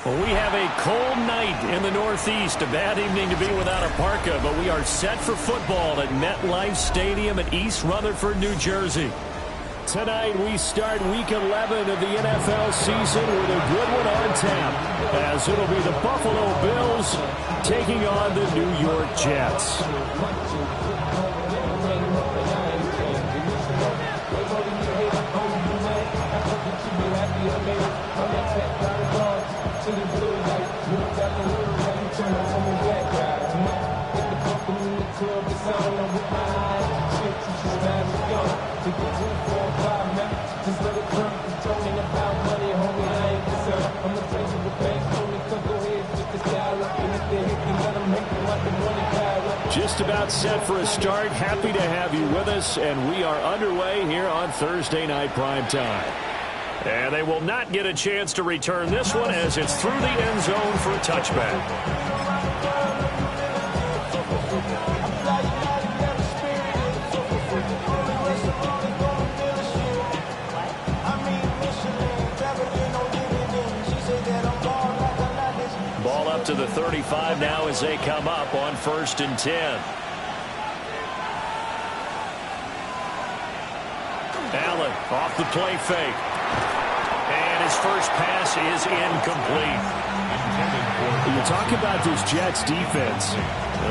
Well, we have a cold night in the Northeast. A bad evening to be without a parka, but we are set for football at MetLife Stadium in East Rutherford, New Jersey. Tonight, we start Week 11 of the NFL season with a good one on tap, as it'll be the Buffalo Bills taking on the New York Jets. Just about set for a start. Happy to have you with us, and we are underway here on Thursday Night Primetime. And they will not get a chance to return this one as it's through the end zone for a touchback. Ball up to the 35 now as they come up on 1st and 10. Allen off the play fake. And his first pass is incomplete. You talk about this Jets defense.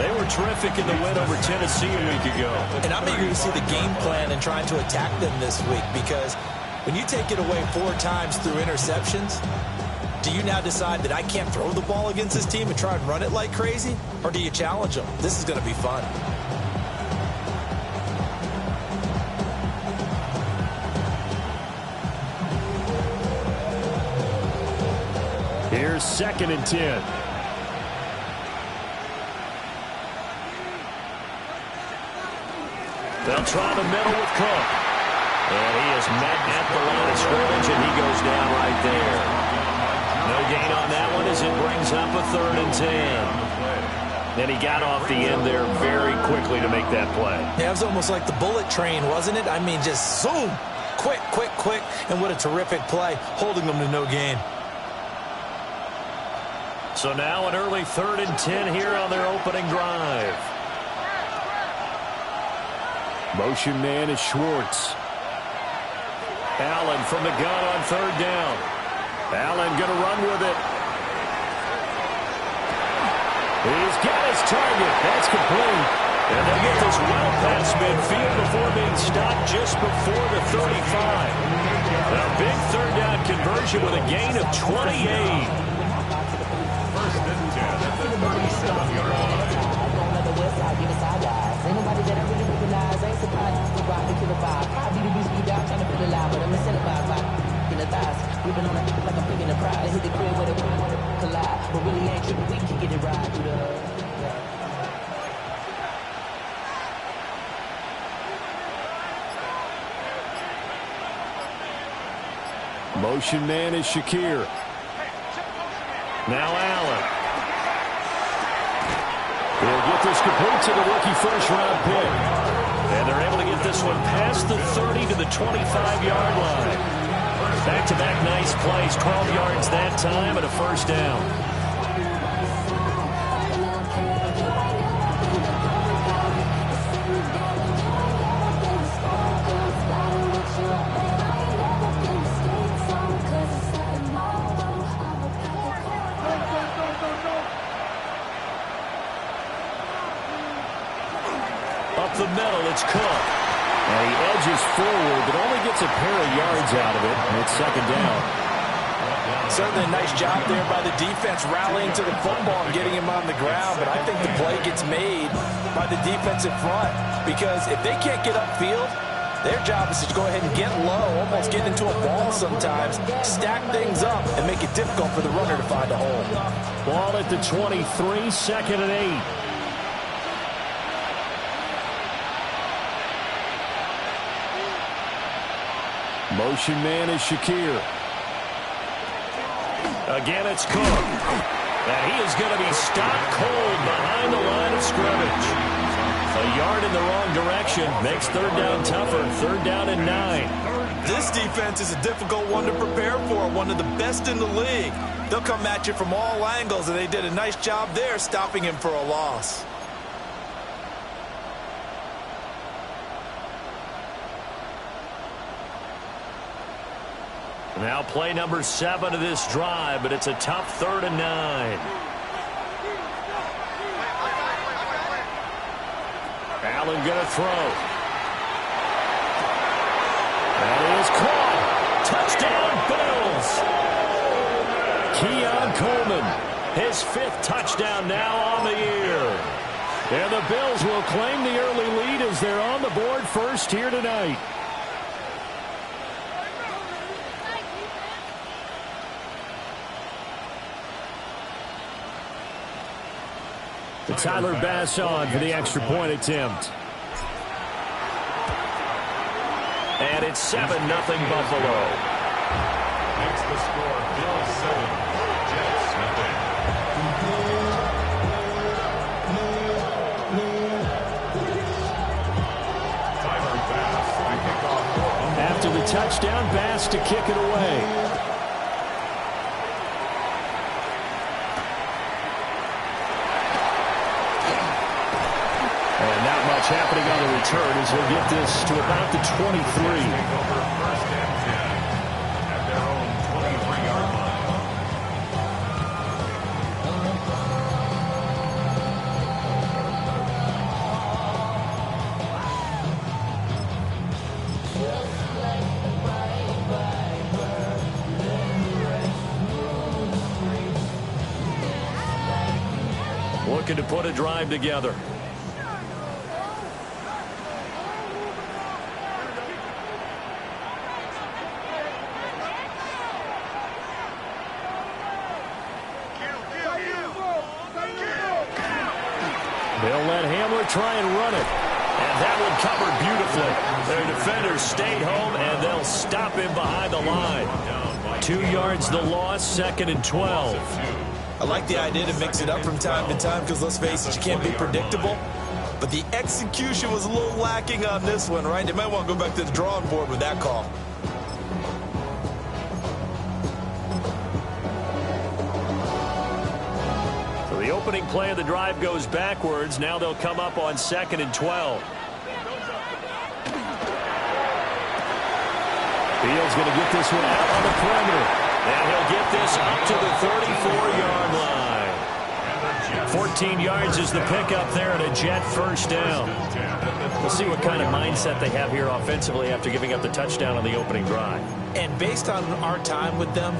They were terrific in the win over Tennessee a week ago. And I'm eager to see the game plan and trying to attack them this week, because when you take it away 4 times through interceptions, do you now decide that I can't throw the ball against this team and try and run it like crazy? Or do you challenge them? This is going to be fun. Here's 2nd and 10. They'll try the middle with Cook. And he is met at the line of scrimmage, and he goes down right there. No gain on that one as it brings up a 3rd and 10. And he got off the end there very quickly to make that play. Yeah, it was almost like the bullet train, wasn't it? I mean, just zoom. Quick, quick, quick. And what a terrific play, holding them to no gain. So now an early 3rd and 10 here on their opening drive. Motion man is Schwartz. Allen from the gun on 3rd down. Allen going to run with it. He's got his target. That's complete. And they get this well past midfield before being stopped just before the 35. A big 3rd down conversion with a gain of 28. Anybody that I really recognize ain't surprised to rock me to the vibe. Probably the beast be down trying to feel alive, but I'm incentivized by in the thighs. Ripping on it like I'm picking a prize. They hit the crib where they collide, but really ain't tripping. We can get it right through the. Motion man is Shakir. Now Allen. They'll get this complete to the rookie first-round pick. And they're able to get this one past the 30 to the 25-yard line. Back-to-back nice plays, 12 yards that time, and a 1st down. Up the middle, it's Cook. And he edges forward, but only gets a pair of yards out of it. And it's 2nd down. Certainly a nice job there by the defense rallying to the football and getting him on the ground. But I think the play gets made by the defensive front, because if they can't get upfield, their job is to go ahead and get low, almost get into a ball sometimes, stack things up, and make it difficult for the runner to find a hole. Ball at the 23, 2nd and 8. Motion man is Shakir. Again, it's Cook. And he is going to be stopped cold behind the line of scrimmage. A A yard in the wrong direction makes third down tougher. Third down and 9. This defense is a difficult one to prepare for, one of the best in the league. They'll come at you from all angles, and they did a nice job there stopping him for a loss. Now play number 7 of this drive, but it's a tough 3rd and 9. Allen going to throw. That is caught. Touchdown, Bills. Keon Coleman, his 5th touchdown now on the year. And the Bills will claim the early lead as they're on the board first here tonight. Tyler Bass on for the extra point attempt. And it's 7-0 Buffalo. Makes the score Bills 7, Jets nothing. Tyler Bass to kick off. After the touchdown, Bass to kick it away. Happening on the return as he'll get this to about the 23. First and 10 at their own 23-yard line. Looking to put a drive together. They'll let Hamler try and run it. And that one covered beautifully. Their defenders stayed home, and they'll stop him behind the line. 2 yards the loss, 2nd and 12. I like the idea to mix it up from time to time because, let's face it, you can't be predictable. But the execution was a little lacking on this one, right? They might want to go back to the drawing board with that call. The opening play of the drive goes backwards. Now they'll come up on 2nd and 12. Fields going to get this one out on the perimeter. And he'll get this up to the 34-yard line. 14 yards is the pickup there and a Jet first down. We'll see what kind of mindset they have here offensively after giving up the touchdown on the opening drive. And based on our time with them,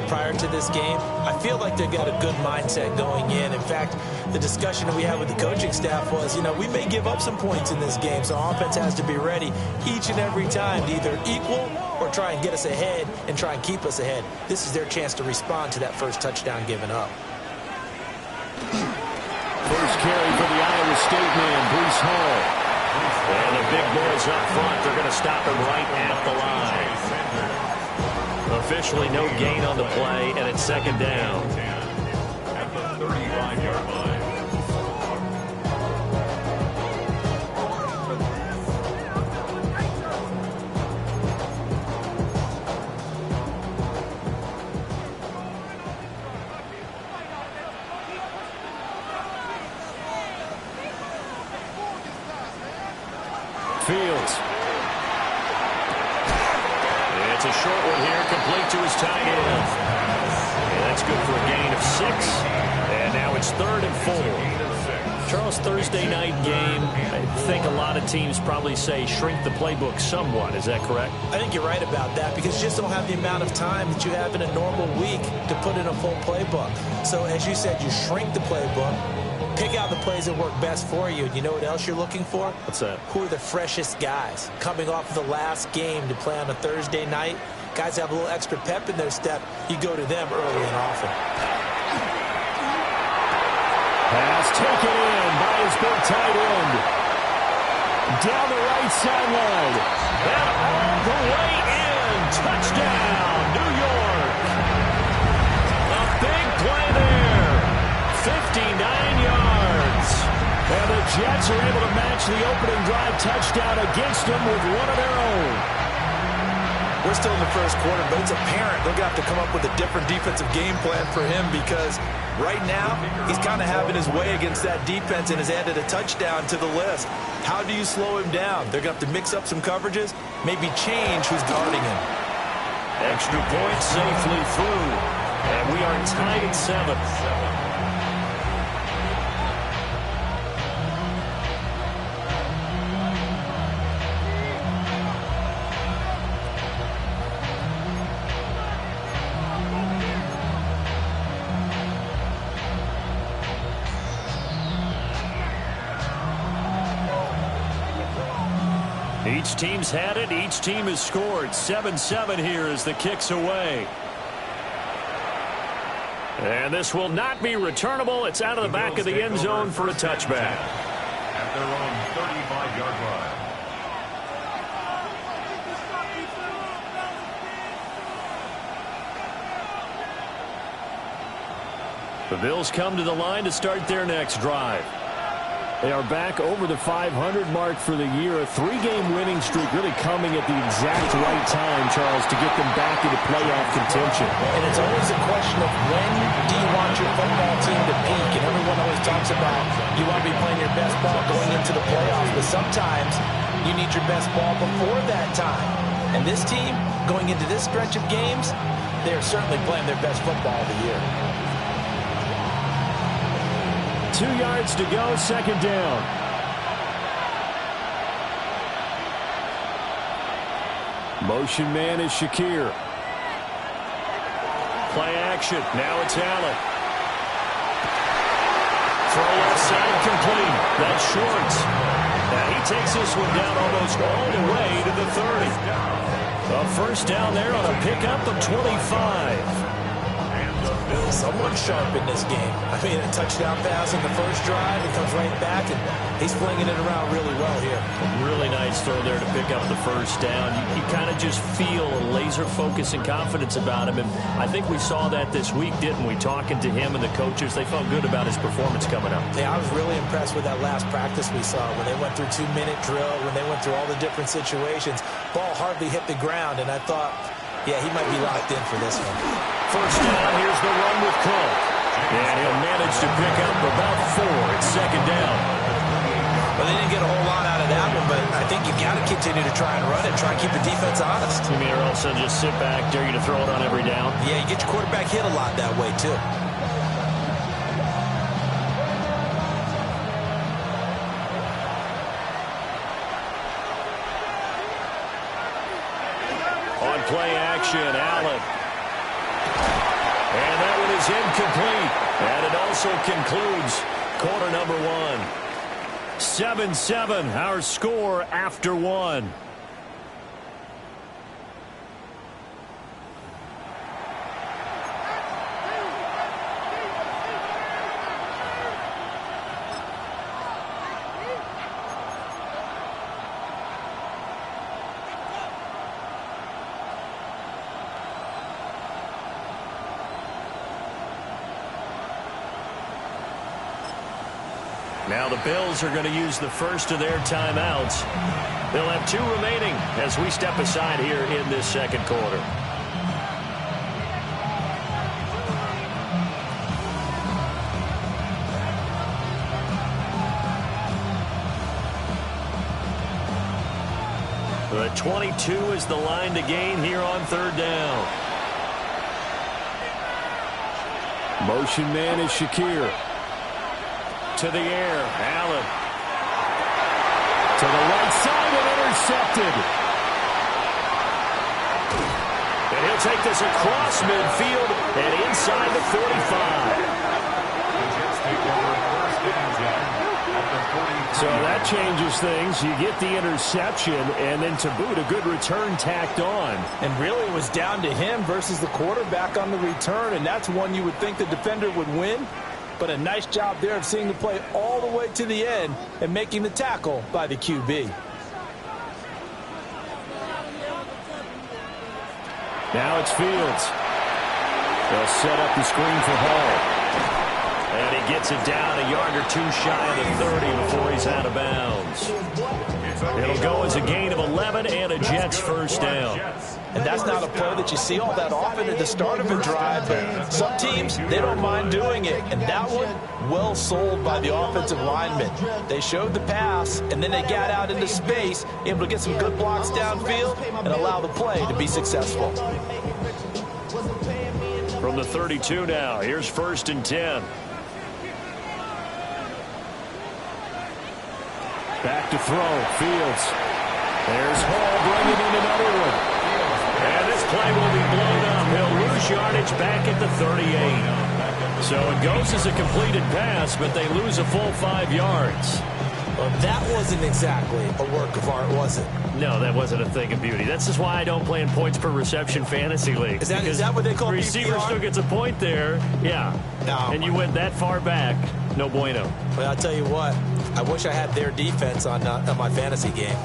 prior to this game, I feel like they've got a good mindset going in. In fact, the discussion that we had with the coaching staff was, we may give up some points in this game, so offense has to be ready each and every time to either equal or try and get us ahead and try and keep us ahead. This is their chance to respond to that first touchdown given up. First carry for the Iowa State man, Breece Hall. And the big boys up front, they're going to stop him right at the line. Officially no gain on the play, and it's 2nd down. At the 35-yard line. Fields. It's a short one here, complete to his tight end. And that's good for a gain of 6. And now it's 3rd and 4. Charles, Thursday night game, I think a lot of teams probably say shrink the playbook somewhat. Is that correct? I think you're right about that because you just don't have the amount of time that you have in a normal week to put in a full playbook. So as you said, you shrink the playbook, pick out the plays that work best for you. And you know what else you're looking for? What's that? Who are the freshest guys coming off of the last game to play on a Thursday night? Guys have a little extra pep in their step. You go to them early and often. Pass taken in by his big tight end. Down the right sideline. And all the way in. Touchdown, New York. A big play there. 59 yards. And the Jets are able to match the opening drive touchdown against them with one of their own. We're still in the first quarter, but it's apparent they're going to have to come up with a different defensive game plan for him because right now he's kind of having his way against that defense and has added a touchdown to the list. How do you slow him down? They're going to have to mix up some coverages, maybe change who's guarding him. Extra point safely through, and we are tied at 7. Each team's had it. Each team has scored. 7-7 here as the kick's away. And this will not be returnable. It's out of the back of the end zone for a touchback. At their own 35-yard line. The Bills come to the line to start their next drive. They are back over the 500 mark for the year. A 3-game winning streak really coming at the exact right time, Charles, to get them back into playoff contention. And it's always a question of when do you want your football team to peak? And everyone always talks about you want to be playing your best ball going into the playoffs, but sometimes you need your best ball before that time. And this team, going into this stretch of games, they are certainly playing their best football of the year. 2 yards to go, second down. Motion man is Shakir. Play action. Now it's Allen. Throw left side complete. That's Shorts. Now he takes this one down almost all the way to the 30. A first down there on a pickup of 25. Someone sharp in this game. I mean, a touchdown pass in the first drive. He comes right back, and he's flinging it around really well here. A really nice throw there to pick up the first down. You kind of just feel a laser focus and confidence about him, and I think we saw that this week, didn't we? Talking to him and the coaches, they felt good about his performance coming up. Yeah, I was really impressed with that last practice we saw when they went through 2-minute drill, when they went through all the different situations. Ball hardly hit the ground, and I thought, yeah, he might be locked in for this one. First down, here's the run with Cook. And he'll manage to pick up about 4. It's second down. Well, they didn't get a whole lot out of that one, but I think you've got to continue to try and run it, try and keep the defense honest. You mean, or also just sit back, dare you to throw it on every down? Yeah, you get your quarterback hit a lot that way, too. On play action, Allen. And that one is incomplete. And it also concludes quarter number 1. 7-7, our score after 1. Now the Bills are going to use the first of their timeouts. They'll have 2 remaining as we step aside here in this second quarter. The 22 is the line to gain here on third down. Motion man is Shakir. To the air, Allen. To the right side and intercepted. And he'll take this across midfield and inside the 45. So that changes things. You get the interception, and then to boot, a good return tacked on. And really it was down to him versus the quarterback on the return, and that's one you would think the defender would win. But a nice job there of seeing the play all the way to the end and making the tackle by the QB. Now it's Fields. They'll set up the screen for Hall. And he gets it down a yard or two shy of the 30 before he's out of bounds. It'll go as a gain of 11 and a Jets first down. And that's not a play that you see all that often at the start of a drive, but some teams, they don't mind doing it. And that one, well sold by the offensive lineman. They showed the pass, and then they got out into space, able to get some good blocks downfield and allow the play to be successful. From the 32 now, here's 1st and 10. Back to throw, Fields. There's Hall bringing in another one. And this play will be blown up. He'll lose yardage back at the 38. So it goes as a completed pass, but they lose a full 5 yards. Well, that wasn't exactly a work of art, was it? No, that wasn't a thing of beauty. That's just why I don't play in points per reception fantasy leagues. Is that what they call the receiver PPR? still gets a point there. Yeah. No. And you went that far back. No bueno. Well, I'll tell you what. I wish I had their defense on my fantasy game.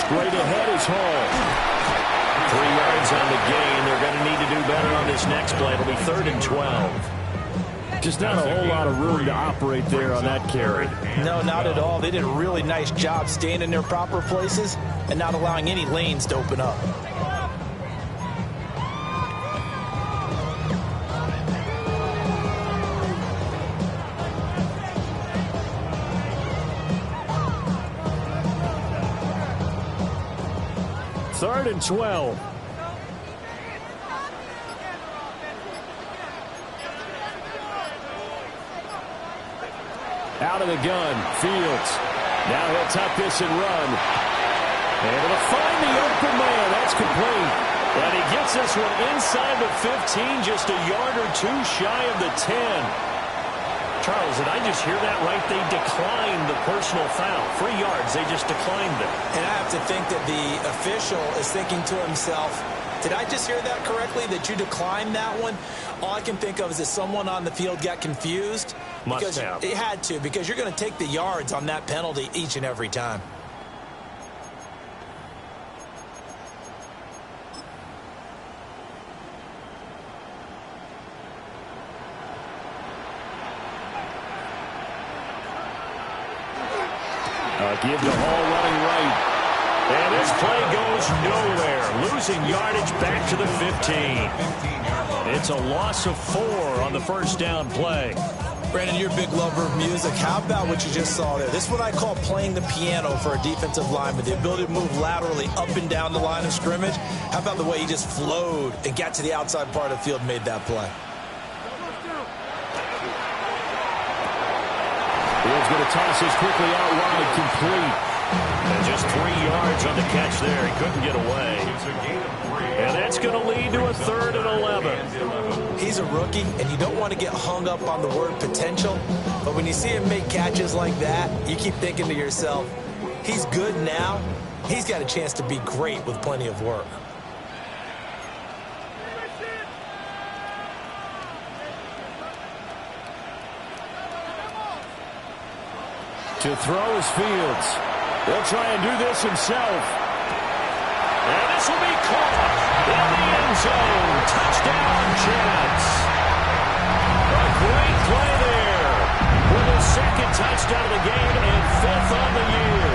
Straight ahead is Hall. 3 yards on the gain. They're going to need to do better on this next play. It'll be 3rd and 12. Just not a whole lot of room to operate there on that carry. No, not at all. They did a really nice job staying in their proper places and not allowing any lanes to open up. Third and 12. Out of the gun, Fields. Now he'll tuck this and run. Able to find the open man. That's complete. And he gets this one inside the 15, just a yard or two shy of the 10. Charles, did I just hear that right? They declined the personal foul. 3 yards, they just declined it. And I have to think that the official is thinking to himself, did I just hear that correctly, that you declined that one? All I can think of is that someone on the field got confused. Must have. It had to, because you're going to take the yards on that penalty each and every time. Give to Hall running right. And this play goes nowhere. Losing yardage back to the 15. It's a loss of 4 on the first down play. Brandon, you're a big lover of music. How about what you just saw there? This is what I call playing the piano for a defensive lineman. The ability to move laterally up and down the line of scrimmage. How about the way he just flowed and got to the outside part of the field and made that play? Fields going to toss this quickly out wide, complete. And just 3 yards on the catch there. He couldn't get away. And that's going to lead to a 3rd and 11. He's a rookie, and you don't want to get hung up on the word potential. But when you see him make catches like that, you keep thinking to yourself, he's good now. He's got a chance to be great with plenty of work. To throw is Fields. He'll try and do this himself. And this will be caught in the end zone. Touchdown, Jets. A great play there. With a 2nd touchdown of the game and 5th on the year.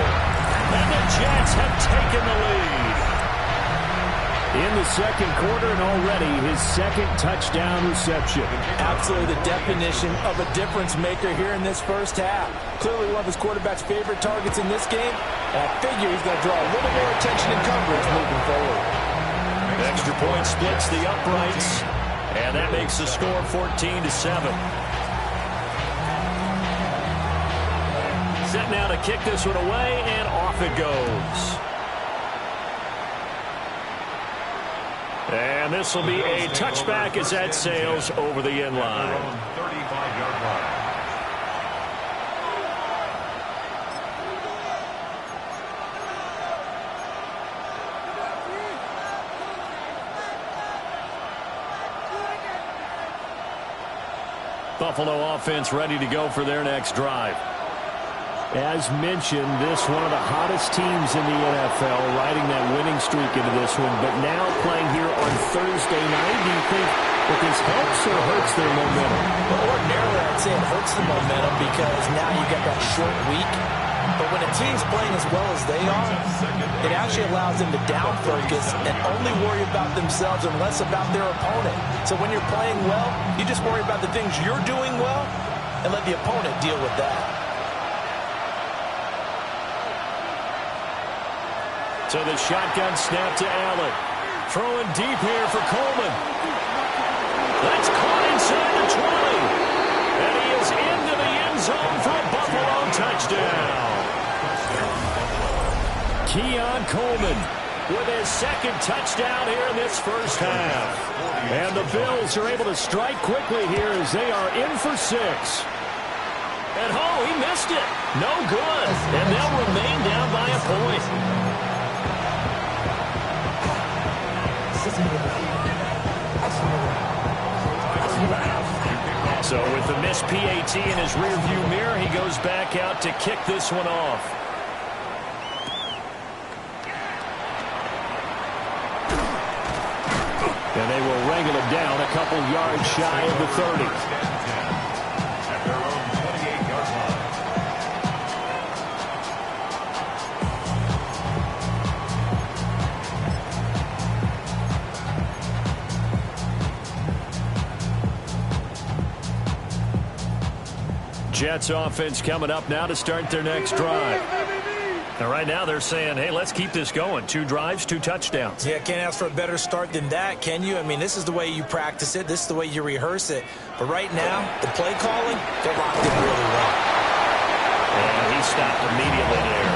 And the Jets have taken the lead. In the 2nd quarter, and already his 2nd touchdown reception. Absolutely the definition of a difference maker here in this first half. Clearly one of his quarterback's favorite targets in this game, and I figure he's going to draw a little more attention and coverage moving forward. Extra point splits the uprights, and that makes the score 14-7. Set now to kick this one away, and off it goes. And this will be a touchback as that sails over the end line. 35-yard line. Buffalo offense ready to go for their next drive. As mentioned, this one of the hottest teams in the NFL, riding that winning streak into this one, but now playing here on Thursday night. Do you think that this helps or hurts their momentum? Well, ordinarily, I'd say it hurts the momentum because now you got that short week. But when a team's playing as well as they are, it actually allows them to down focus and only worry about themselves and less about their opponent. So when you're playing well, you just worry about the things you're doing well and let the opponent deal with that. So the shotgun snap to Allen. Throwing deep here for Coleman. That's caught inside the 20. And he is into the end zone for a Buffalo touchdown. Keon Coleman with his second touchdown here in this first half. And the Bills are able to strike quickly here as they are in for 6. And he missed it. No good. And they'll remain down by a point. So with the missed PAT in his rearview mirror, he goes back out to kick this one off. And they will wrangle him down a couple yards shy of the 30. Jets offense coming up now to start their next drive. And right now they're saying, hey, let's keep this going. 2 drives, 2 touchdowns. Yeah, can't ask for a better start than that, can you? I mean, this is the way you practice it. This is the way you rehearse it. But right now, the play calling, they're locked in really well. And he stopped immediately there.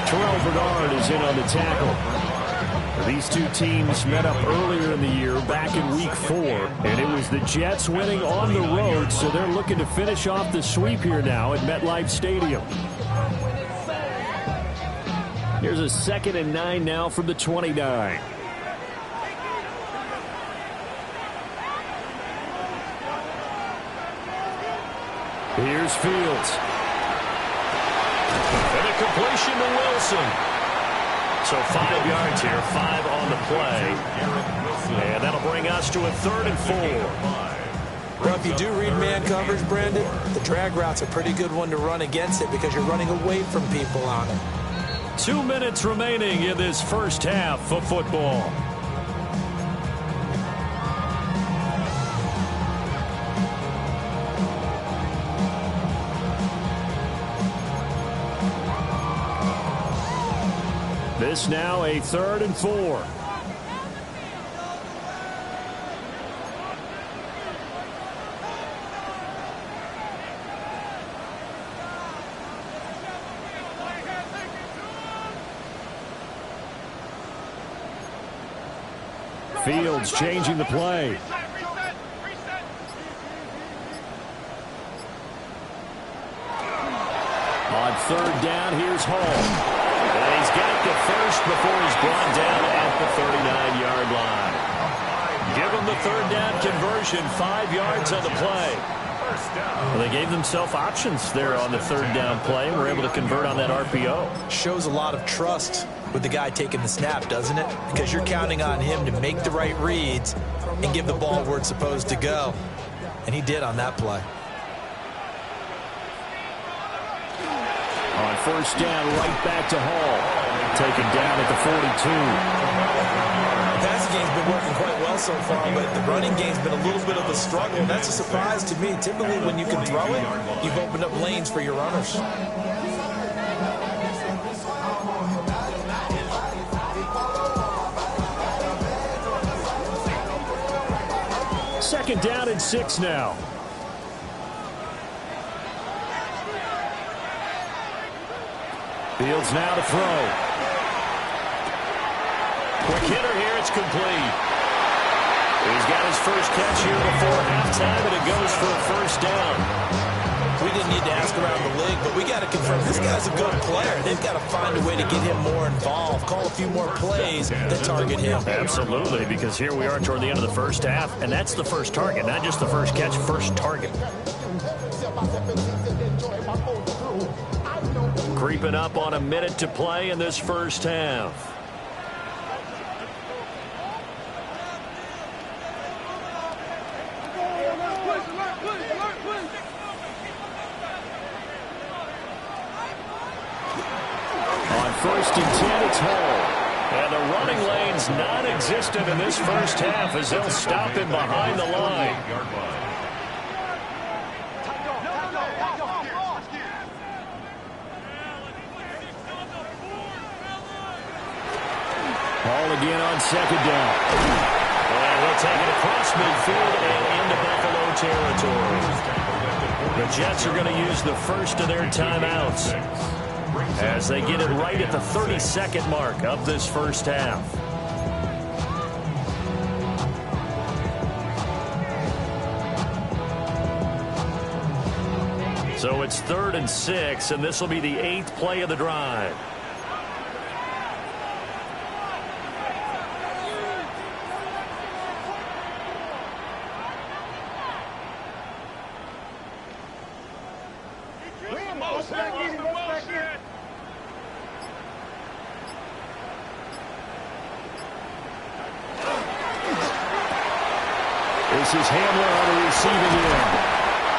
Terrell Bernard is in on the tackle. These two teams met up earlier in the year, back in Week 4, and it was the Jets winning on the road, so they're looking to finish off the sweep here now at MetLife Stadium. Here's a 2nd and 9 now from the 29. Here's Fields. And a completion to Wilson. So 5 yards here, 5 on the play. And that'll bring us to a 3rd and 4. Well, if you do read man coverage, Brandon, the drag route's a pretty good one to run against it because you're running away from people on it. 2 minutes remaining in this first half of football. This now a 3rd and 4. Fields changing the play. On 3rd down, here's Hall. And he's got the first before he's brought down at the 39-yard line. Give him the 3rd down conversion, 5 yards on the play. Well, they gave themselves options there on the 3rd down play and were able to convert on that RPO. Shows a lot of trust with the guy taking the snap, doesn't it? Because you're counting on him to make the right reads and give the ball where it's supposed to go. And he did on that play. On 1st down, right back to Hall. Taken down at the 42. The passing game's been working quite well so far, but the running game's been a little bit of a struggle. And that's a surprise to me. Typically, when you can throw it, you've opened up lanes for your runners. Second down and 6 now. Fields now to throw. Quick hitter here, it's complete. He's got his first catch here before halftime, and it goes for a 1st down. we didn't need to ask around the league, but we got to confirm this guy's a good player. They've got to find a way to get him more involved, call a few more plays that target him. Absolutely, because here we are toward the end of the first half, and that's the first target, not just the first catch, first target. Creeping up on a minute to play in this first half. On 1st and 10, it's Hall. And the running lane's non-existent in this first half as they'll stop him behind the line. Hall again on 2nd down. And we'll take it across midfield and into Buffalo territory. The Jets are going to use the first of their timeouts as they get it right at the 32nd mark of this first half. So it's 3rd and 6, and this will be the 8th play of the drive. This is Hamler on the receiving end.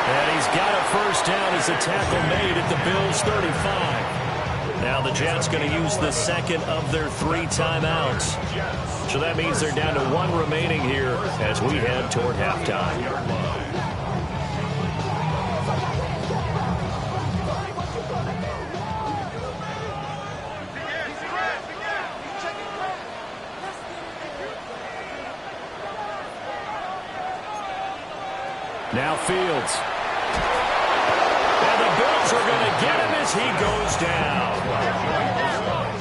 And he's got a first down as the tackle made at the Bills' 35. Now the Jets going to use the second of their 3 timeouts. So that means they're down to 1 remaining here as we head toward halftime. Now Fields. And the Bills are going to get him as he goes down.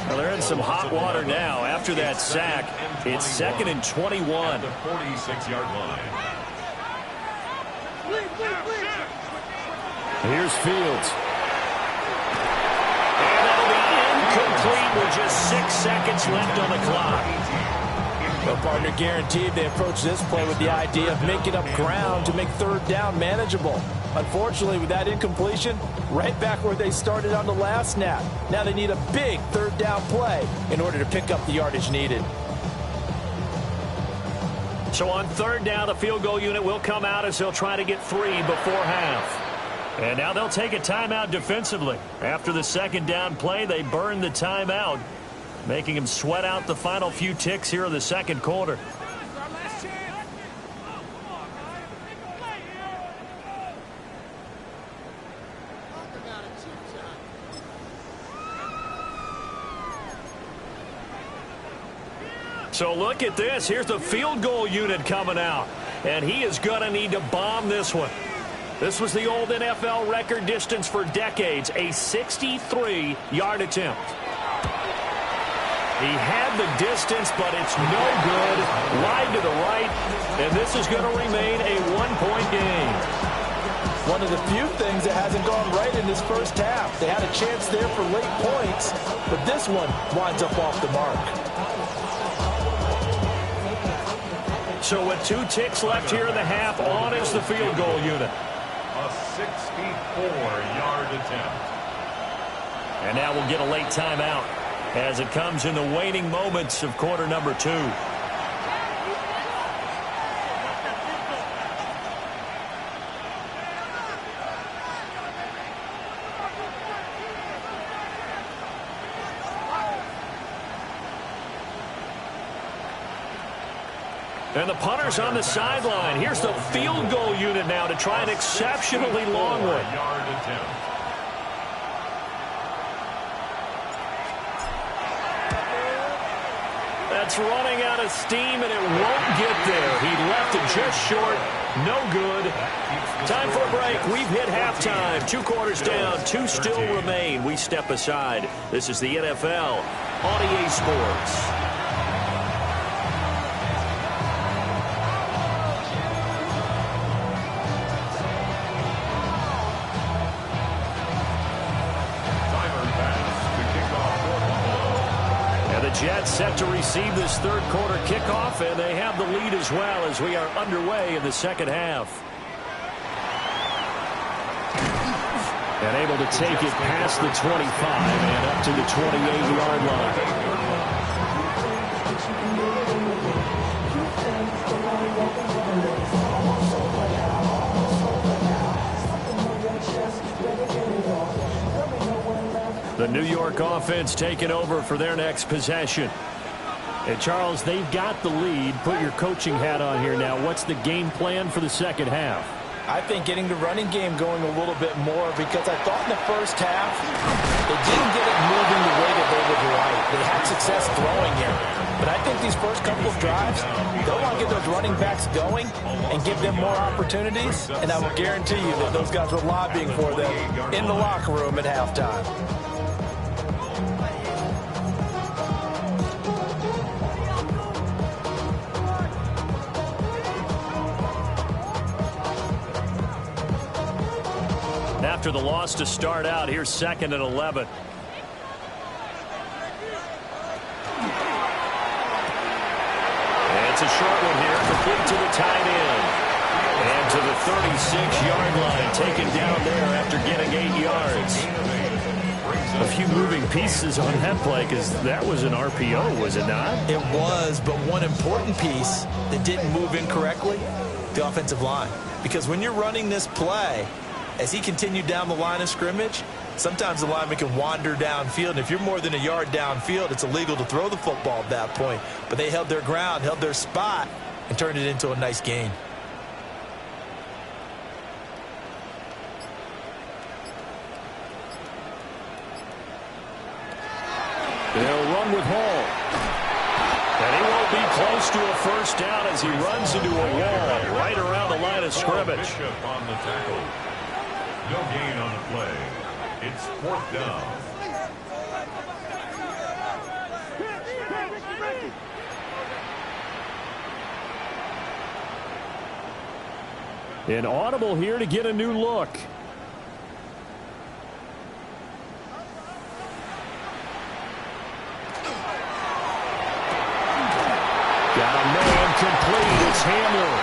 Well, they're in some hot water now after that sack. It's 2nd and 21. 46-yard line. Here's Fields. And that'll be incomplete with just 6 seconds left on the clock. Well, partner, guaranteed they approach this play with the idea of making up ground to make 3rd down manageable. Unfortunately, with that incompletion, right back where they started on the last snap. Now they need a big 3rd down play in order to pick up the yardage needed. So on 3rd down, the field goal unit will come out as they'll try to get 3 before half. And now they'll take a timeout defensively. After the 2nd down play, they burn the timeout, making him sweat out the final few ticks here in the 2nd quarter. So look at this. Here's the field goal unit coming out. And he is going to need to bomb this one. This was the old NFL record distance for decades, a 63-yard attempt. He had the distance, but it's no good. Wide to the right, and this is going to remain a 1-point game. One of the few things that hasn't gone right in this first half. They had a chance there for late points, but this one winds up off the mark. So with 2 ticks left here in the half, on is the field goal unit. A 64-yard attempt. And now we'll get a late timeout as it comes in the waning moments of quarter number 2. And the punter's on the sideline. Here's the field goal unit now to try an exceptionally long one. That's running out of steam, and it won't get there. He left it just short. No good. Time for a break. We've hit halftime. 2 quarters down. 2 still remain. We step aside. This is the NFL on EA Sports. Jets set to receive this third quarter kickoff, and they have the lead as well as we are underway in the second half. And able to take it past the 25 and up to the 28-yard line. The New York offense taking over for their next possession. And Charles, they've got the lead. Put your coaching hat on here now. What's the game plan for the second half? I think getting the running game going a little bit more, because I thought in the first half they didn't get it moving the way that they would like. They had success throwing it. But I think these first couple of drives, they'll want to get those running backs going and give them more opportunities. And I will guarantee you that those guys were lobbying for them in the locker room at halftime. After the loss to start out, here's 2nd and 11. And it's a short one here, complete to the tight end. And to the 36-yard line, taken down there after getting 8 yards. A few moving pieces on that play, because that was an RPO, was it not? It was, but one important piece that didn't move incorrectly, the offensive line. Because when you're running this play, as he continued down the line of scrimmage, sometimes the lineman can wander downfield. And if you're more than a yard downfield, it's illegal to throw the football at that point. But they held their ground, held their spot, and turned it into a nice gain. They'll run with Hall. And he won't be close to a first down as he runs into a wall right around the line of scrimmage. On the tackle. No gain on the play. It's 4th down. An audible here to get a new look. Got a man complete. It's Hamler.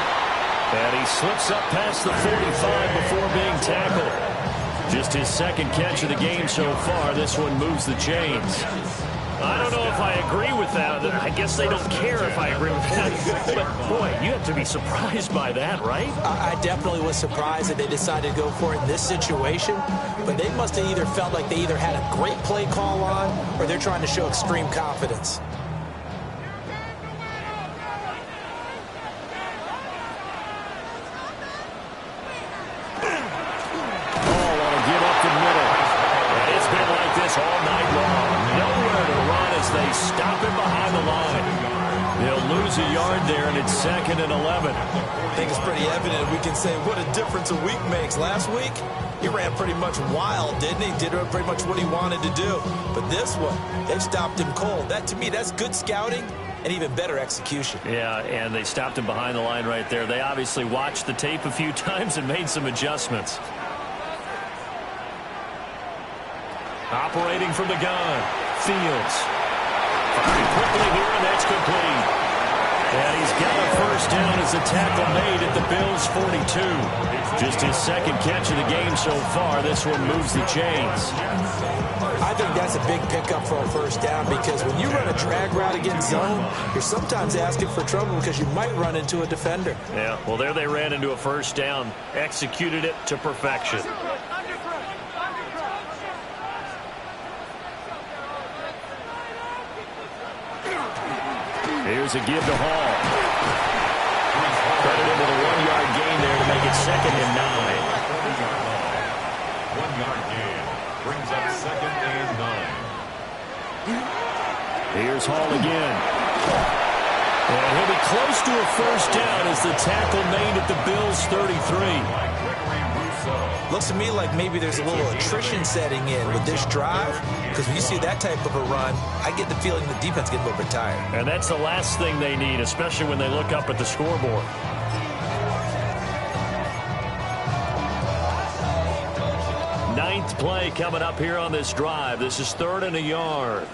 And he slips up past the 45 before being tackled. Just his second catch of the game so far. This one moves the chains. I don't know if I agree with that. I guess they don't care if I agree with that. But, boy, you have to be surprised by that, right? I definitely was surprised that they decided to go for it in this situation. But they must have either felt like they either had a great play call on or they're trying to show extreme confidence. All night long. Nowhere to run as they stop him behind the line. They'll lose a yard there, and it's 2nd and 11. I think it's pretty evident we can say what a difference a week makes. Last week, he ran pretty much wild, didn't he? Did pretty much what he wanted to do. But this one, they've stopped him cold. That, to me, that's good scouting and even better execution. Yeah, and they stopped him behind the line right there. They obviously watched the tape a few times and made some adjustments. Operating from the gun, Fields. Firing quickly here, and that's complete. And he's got a first down as the tackle made at the Bills' 42. Just his second catch of the game so far. This one moves the chains. I think that's a big pickup for a first down, because when you run a drag route against zone, you're sometimes asking for trouble because you might run into a defender. Yeah, well, there they ran into a first down, executed it to perfection. Here's a give to Hall. Credited with a 1-yard gain there to make it 2nd and 9. 1-yard gain brings up 2nd and 9. Here's Hall again. And he'll be close to a first down as the tackle made at the Bills' 33. Looks to me like maybe there's a little attrition setting in with this drive, because when you see that type of a run, I get the feeling the defense gets a little bit tired. And that's the last thing they need, especially when they look up at the scoreboard. Ninth play coming up here on this drive. This is 3rd and a yard.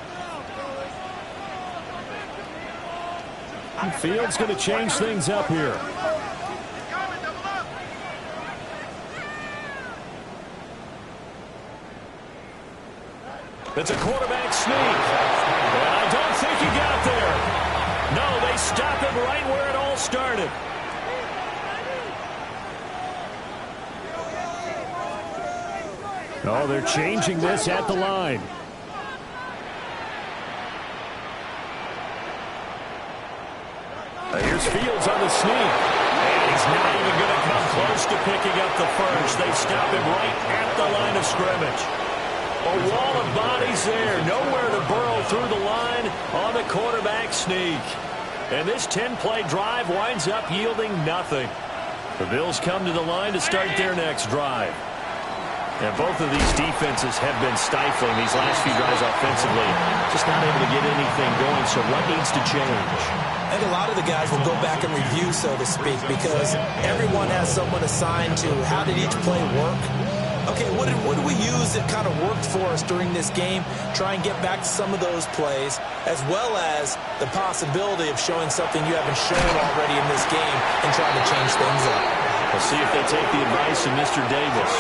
Fields going to change things up here. It's a quarterback sneak. And I don't think he got there. No, they stop him right where it all started. Oh, they're changing this at the line. Here's Fields on the sneak. And he's not even going to come close to picking up the first. They stop him right at the line of scrimmage. A wall of bodies there. Nowhere to burrow through the line on the quarterback sneak. And this 10-play drive winds up yielding nothing. The Bills come to the line to start their next drive. And both of these defenses have been stifling these last few drives offensively. Just not able to get anything going, so what needs to change? And a lot of the guys will go back and review, so to speak, because everyone has someone assigned to how did each play work. Okay, what did we use that kind of worked for us during this game? Try and get back to some of those plays, as well as the possibility of showing something you haven't shown already in this game and trying to change things up. We'll see if they take the advice of Mr. Davis.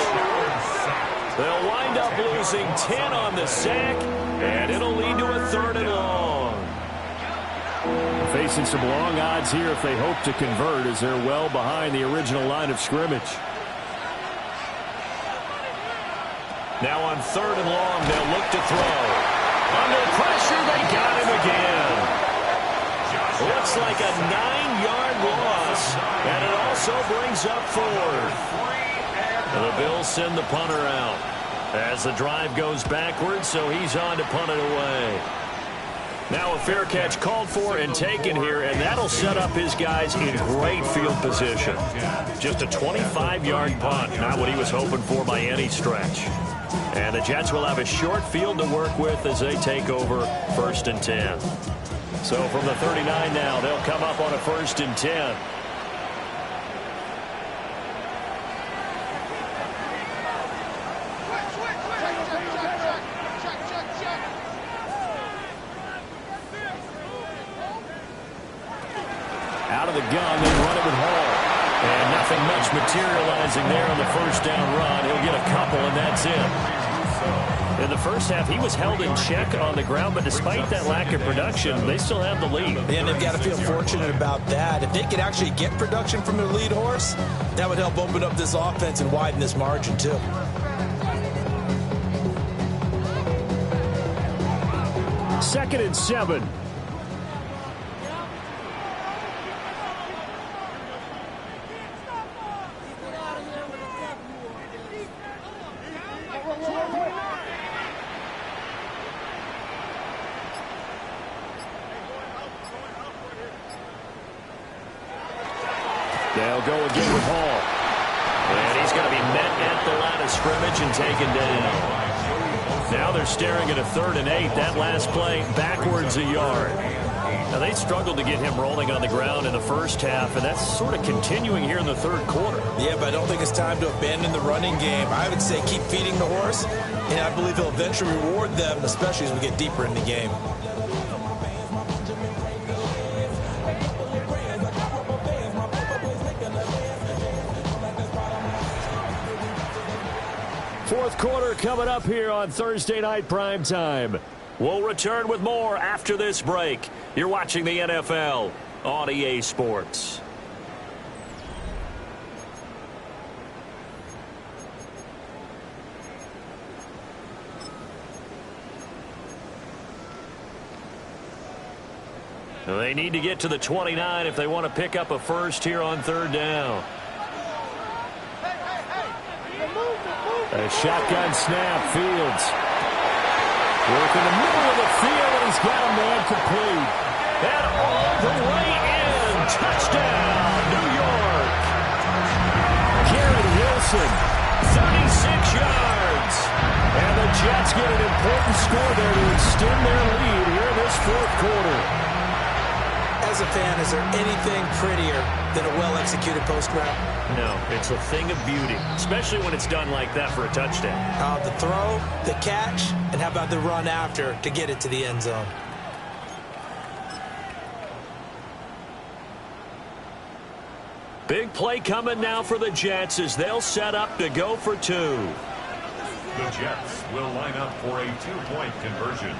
They'll wind up losing 10 on the sack, and it'll lead to a 3rd and long. Facing some long odds here if they hope to convert, as they're well behind the original line of scrimmage. Now on 3rd and long, they'll look to throw. Under pressure, they got him again. Looks like a 9-yard loss, and it also brings up 4th. And the Bills send the punter out as the drive goes backwards, so he's on to punt it away. Now a fair catch called for and taken here, and that'll set up his guys in great field position. Just a 25-yard punt, not what he was hoping for by any stretch. And the Jets will have a short field to work with as they take over 1st and 10. So from the 39 now, they'll come up on a 1st and 10. Out of the gun, they run it with Hall. And nothing much materializing there on the 1st down run. He'll get a couple, and that's it. In the first half, he was held in check on the ground, but despite that lack of production, they still have the lead. And they've got to feel fortunate about that. If they could actually get production from their lead horse, that would help open up this offense and widen this margin, too. Second and 7. They'll go again with Hall. And he's going to be met at the line of scrimmage and taken down. Now they're staring at a 3rd and 8. That last play backwards a yard. Now they struggled to get him rolling on the ground in the first half, and that's sort of continuing here in the 3rd quarter. Yeah, but I don't think it's time to abandon the running game. I would say keep feeding the horse, and I believe he'll eventually reward them, especially as we get deeper in the game. Fourth quarter coming up here on Thursday Night Primetime. We'll return with more after this break. You're watching the NFL on EA Sports. They need to get to the 29 if they want to pick up a first here on 3rd down. A shotgun snap, Fields. Work in the middle of the field, and he's got a man complete. And all the way in. Touchdown, New York. Garrett Wilson, 36 yards. And the Jets get an important score there to extend their lead here in this 4th quarter. As a fan, is there anything prettier than a well-executed post route? No, it's a thing of beauty, especially when it's done like that for a touchdown. The throw, the catch, and how about the run after to get it to the end zone? Big play coming now for the Jets as they'll set up to go for 2. The Jets will line up for a 2-point conversion.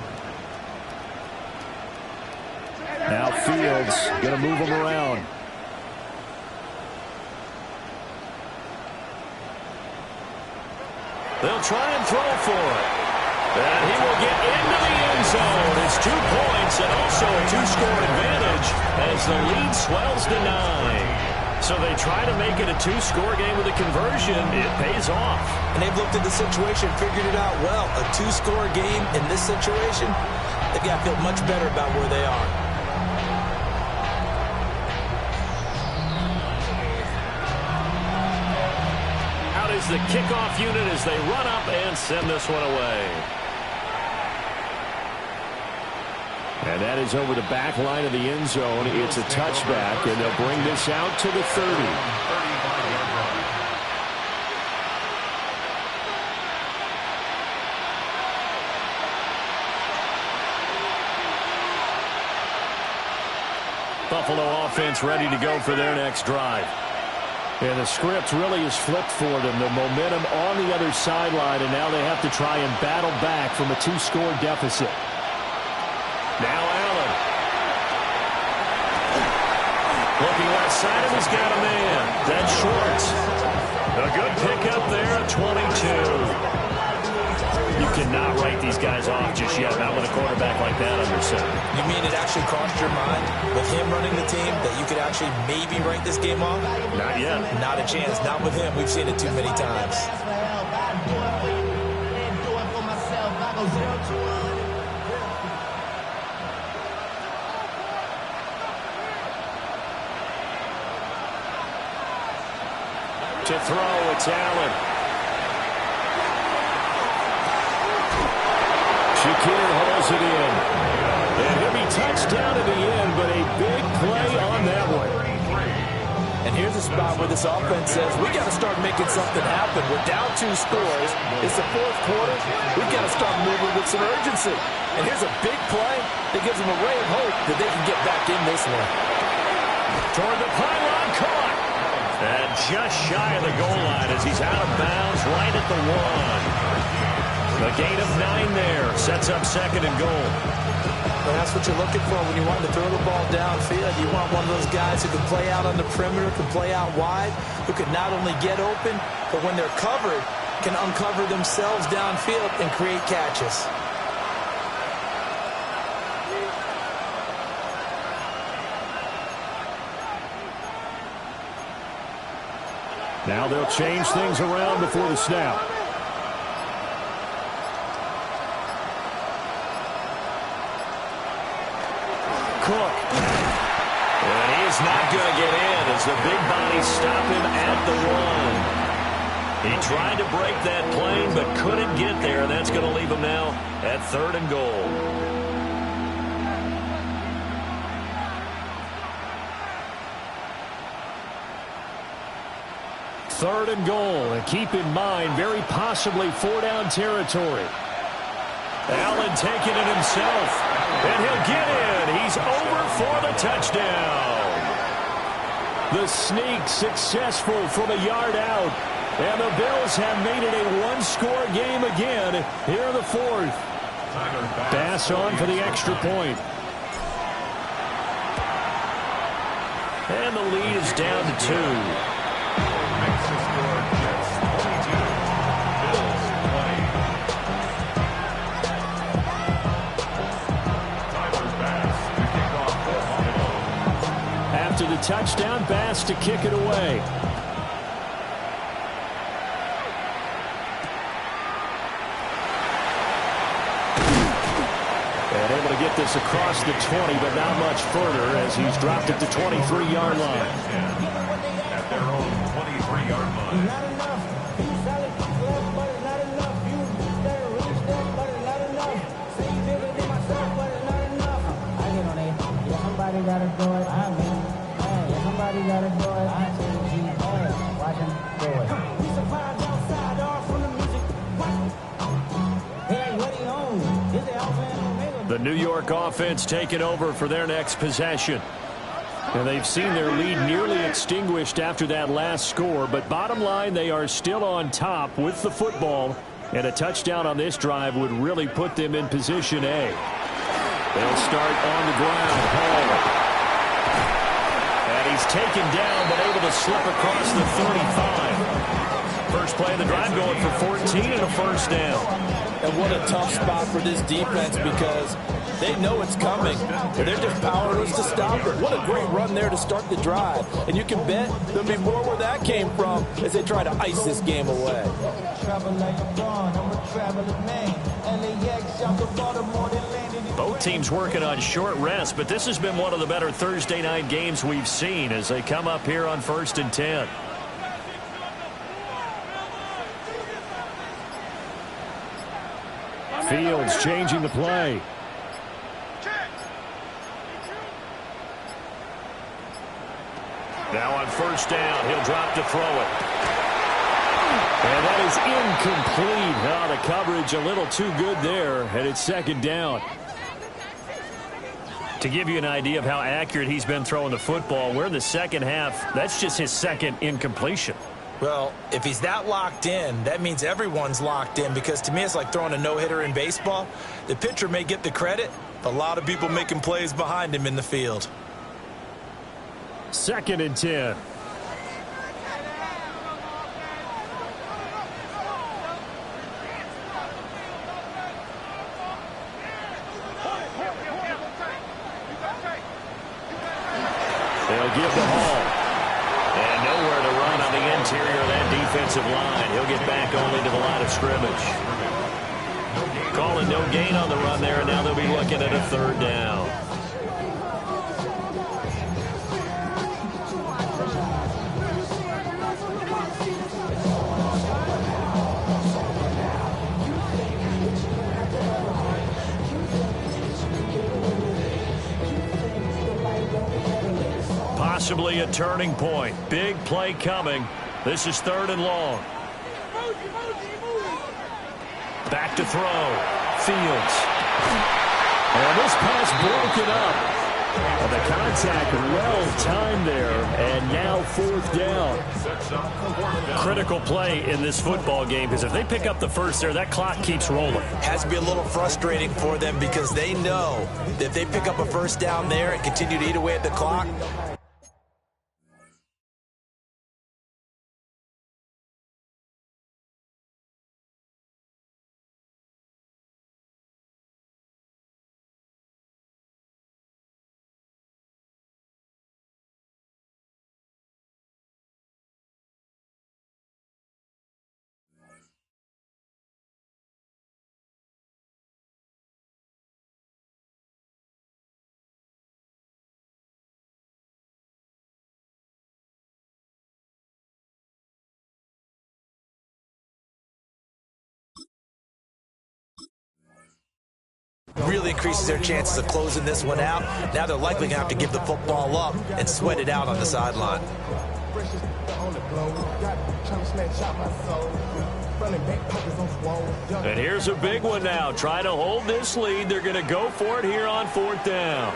Now Fields going to move them around. They'll try and throw for it. And he will get into the end zone. It's 2 points and also a 2-score advantage as the lead swells to 9. So they try to make it a 2-score game with a conversion. It pays off. And they've looked at the situation, figured it out well. A 2-score game in this situation, they've got to feel much better about where they are. Out is the kickoff unit as they run up and send this one away. And that is over the back line of the end zone. It's a touchback, and they'll bring this out to the 30. Buffalo offense ready to go for their next drive. And the script really is flipped for them. The momentum on the other sideline, and now they have to try and battle back from a 2-score deficit. Now Allen. Looking left side, and he's got a man. That's Schwartz. A good pickup there at 22. You cannot write these guys off just yet, not with a quarterback like that under center. You mean it actually crossed your mind with him running the team that you could actually maybe write this game off? Not yet. Not a chance. Not with him. We've seen it too many times. To throw, it's Allen. Shakir holds it in. And he'll be touched down at the end, but a big play on that one. And here's a spot where this offense says, we got to start making something happen. We're down 2 scores. It's the 4th quarter. We've got to start moving with some urgency. And here's a big play that gives them a ray of hope that they can get back in this one. Toward the pylon, caught. And just shy of the goal line as he's out of bounds right at the 1. A gain of 9 there. Sets up 2nd and goal. Well, that's what you're looking for when you want to throw the ball downfield. You want one of those guys who can play out on the perimeter, can play out wide, who can not only get open, but when they're covered, can uncover themselves downfield and create catches. Now they'll change things around before the snap. Cook. And he's not going to get in as the big bodies stop him at the 1. He tried to break that plane but couldn't get there, and that's going to leave him now at 3rd and goal. Third and goal, and keep in mind, very possibly 4-down territory. Allen taking it himself, and he'll get in. He's over for the touchdown. The sneak successful from a yard out, and the Bills have made it a 1-score game again here in the 4th. Bass on for the extra point. And the lead is down to 2. After the touchdown, Bass to kick it away. And able to get this across the 20, but not much further as he's dropped it to 23-yard line. At their own 23-yard line. Not enough. You solid, but it's not enough. You better reach that, but it's not enough. Say you bigger than myself, but it's not enough. I get on it. Yeah, somebody gotta do it. I mean, yeah, somebody gotta do it. I say G. Watch him do it. We survived outside, all from the music. Hey, what he owns? Is the Alpha and Omega? The New York offense taking over for their next possession. And they've seen their lead nearly extinguished after that last score. But bottom line, they are still on top with the football. And a touchdown on this drive would really put them in position A. They'll start on the ground. Hall. And he's taken down, but able to slip across the 35. First play of the drive going for 14 and a first down. And what a tough spot for this defense because they know it's coming. They're just powerless to stop it. What a great run there to start the drive. And you can bet there'll be more where that came from as they try to ice this game away. Both teams working on short rest, but this has been one of the better Thursday night games we've seen as they come up here on 1st and 10. Fields changing the play. Now on first down, he'll drop to throw it. And that is incomplete. Oh, the coverage a little too good there, and it's second down. To give you an idea of how accurate he's been throwing the football, we're in the second half. That's just his second incompletion. Well, if he's that locked in, that means everyone's locked in because to me it's like throwing a no-hitter in baseball. The pitcher may get the credit, but a lot of people making plays behind him in the field. 2nd and 10. They'll give the Hall. And nowhere to run on the interior of that defensive line. He'll get back only to the line of scrimmage. Calling no gain on the run there, and now they'll be looking at a 3rd down. Possibly a turning point. Big play coming. This is 3rd and long. Back to throw. Fields. And this pass broken up. And the contact well timed there. And now 4th down. Critical play in this football game because if they pick up the first there, that clock keeps rolling. Has to be a little frustrating for them because they know that if they pick up a first down there and continue to eat away at the clock, really increases their chances of closing this one out. Now they're likely going to have to give the football up and sweat it out on the sideline. And here's a big one now. Try to hold this lead. They're going to go for it here on 4th down.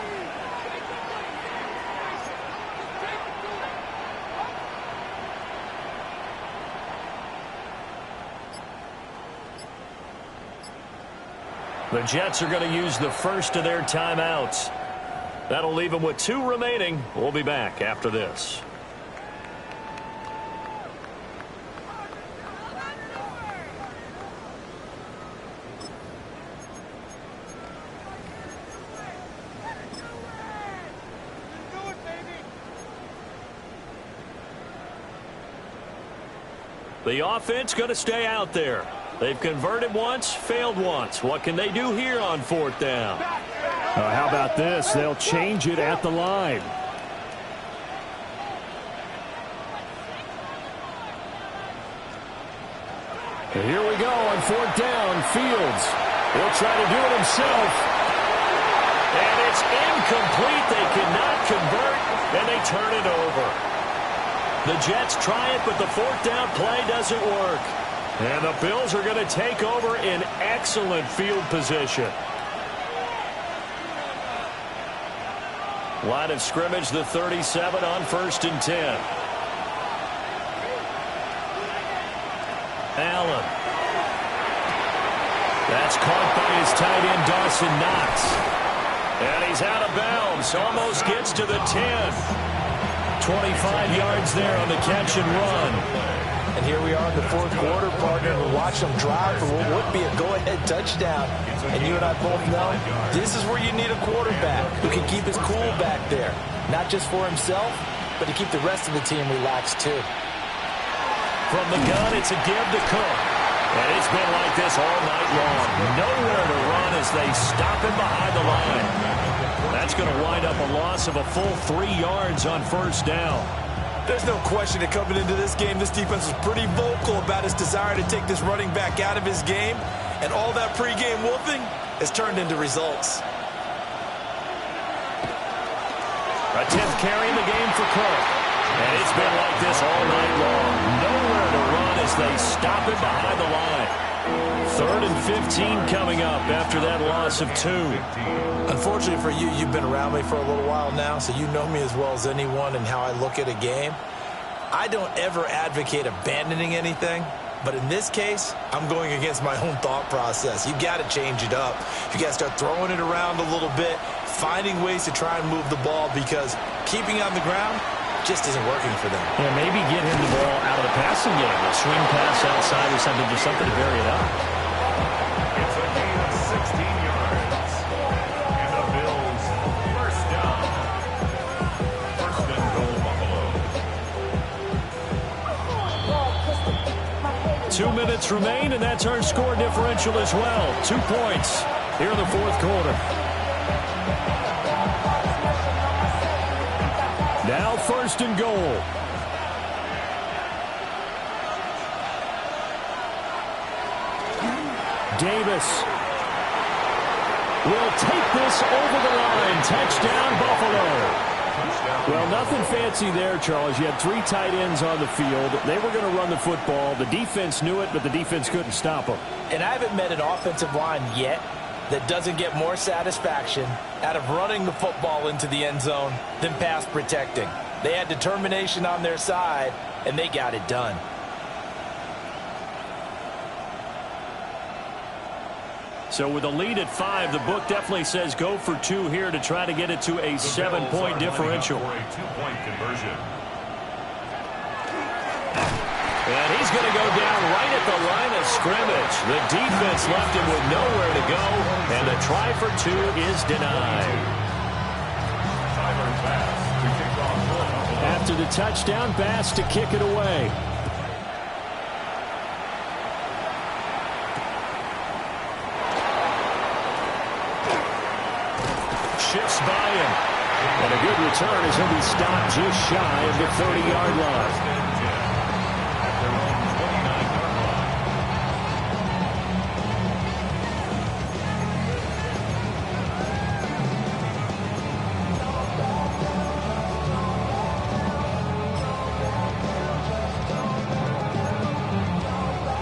The Jets are going to use the first of their timeouts. That'll leave them with 2 remaining. We'll be back after this. The offense going to stay out there. They've converted once, failed once. What can they do here on 4th down? How about this? They'll change it at the line. And here we go on 4th down. Fields. He'll try to do it himself. And it's incomplete. They cannot convert, and they turn it over. The Jets try it, but the 4th down play doesn't work. And the Bills are going to take over in excellent field position. Line of scrimmage, the 37 on 1st and 10. Allen. That's caught by his tight end, Dawson Knox. And he's out of bounds. Almost gets to the 10. 25 yards there on the catch and run. And here we are in the fourth quarter, partner. We watch them drive for what would be a go-ahead touchdown. And you and I both know this is where you need a quarterback who can keep his cool back there. Not just for himself, but to keep the rest of the team relaxed too. From the gun, it's a give to Cook. And it's been like this all night long. Nowhere to run as they stop him behind the line. That's going to wind up a loss of a full 3 yards on 1st down. There's no question that coming into this game, this defense was pretty vocal about its desire to take this running back out of his game. And all that pregame wolfing has turned into results. A 10th carry in the game for Cook. And it's been like this all night long. Nowhere to run as they stop him behind the line. 3rd and 15 coming up after that loss of 2. Unfortunately for you, you've been around me for a little while now, so you know me as well as anyone and how I look at a game. I don't ever advocate abandoning anything, but in this case, I'm going against my own thought process. You got to change it up. You got to start throwing it around a little bit, finding ways to try and move the ball, because keeping it on the ground just isn't working for them. Yeah, maybe get him the ball out of the passing game. A swing pass outside or something, just something to vary it up. It's a gain of 16 yards. And the Bills first down. 1st and goal, Buffalo. 2 minutes remain, and that's our score differential as well. 2 points here in the fourth quarter. Now 1st and goal. Davis will take this over the line. Touchdown, Buffalo. Well, nothing fancy there, Charles. You had 3 tight ends on the field. They were going to run the football. The defense knew it, but the defense couldn't stop them. And I haven't met an offensive line yet that doesn't get more satisfaction out of running the football into the end zone than pass protecting. They had determination on their side, and they got it done. So with a lead at 5, the book definitely says go for 2 here to try to get it to a 7-point differential. For a 2-point conversion. And he's going to go down right at the line of scrimmage. The defense left him with nowhere to go, and the try for 2 is denied. Tyler Bass to kick off for Buffalo. After the touchdown, Bass to kick it away. Shifts by him. And a good return as he'll be stopped just shy of the 30-yard line.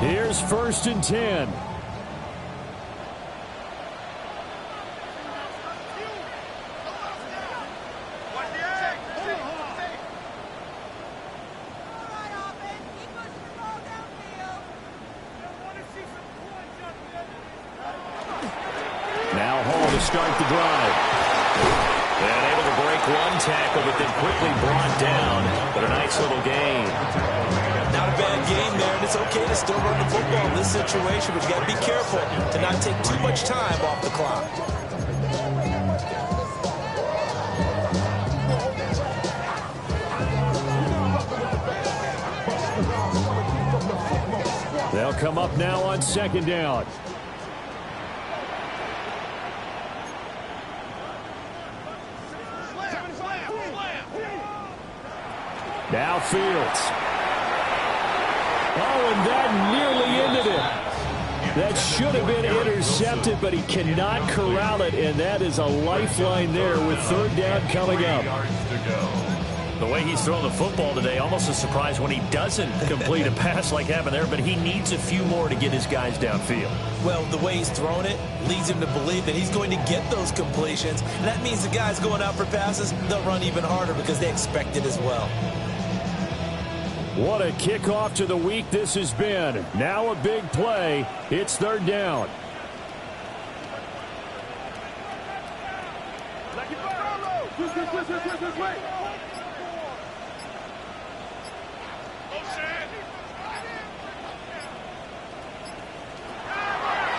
Here's 1st and 10. Now Hall to start the drive. And able to break 1 tackle, but then quickly brought down. But a nice little gain. Not a bad game there, and it's okay to still run the football in this situation, but you got to be careful to not take too much time off the clock. They'll come up now on 2nd down. Now Fields. Oh, and that nearly ended it. That should have been intercepted, but he cannot corral it, and that is a lifeline there with 3rd down coming up. 3 yards to go. The way he's thrown the football today, almost a surprise when he doesn't complete a pass like happened there, but he needs a few more to get his guys downfield. Well, the way he's thrown it leads him to believe that he's going to get those completions. And that means the guys going out for passes, they'll run even harder because they expect it as well. What a kickoff to the week this has been. Now a big play. It's third down.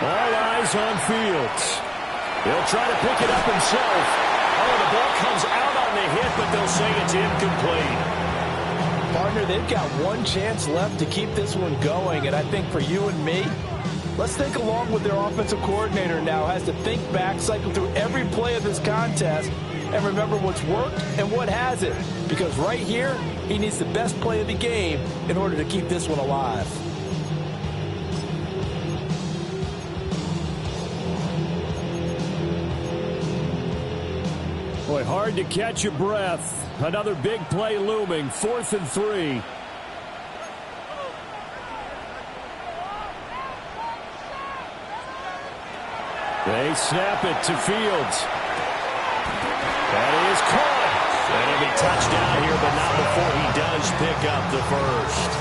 All eyes on Fields. He'll try to pick it up himself. Oh, the ball comes out on the hit, but they'll say it's incomplete. Partner, they've got one chance left to keep this one going, and I think for you and me, let's think along with their offensive coordinator now. Has to think back, cycle through every play of this contest, and remember what's worked and what hasn't. Because right here, he needs the best play of the game in order to keep this one alive. Boy, hard to catch your breath. Another big play looming. 4th and 3. They snap it to Fields. That is caught. And it'll be touchdown here, but not before he does pick up the first.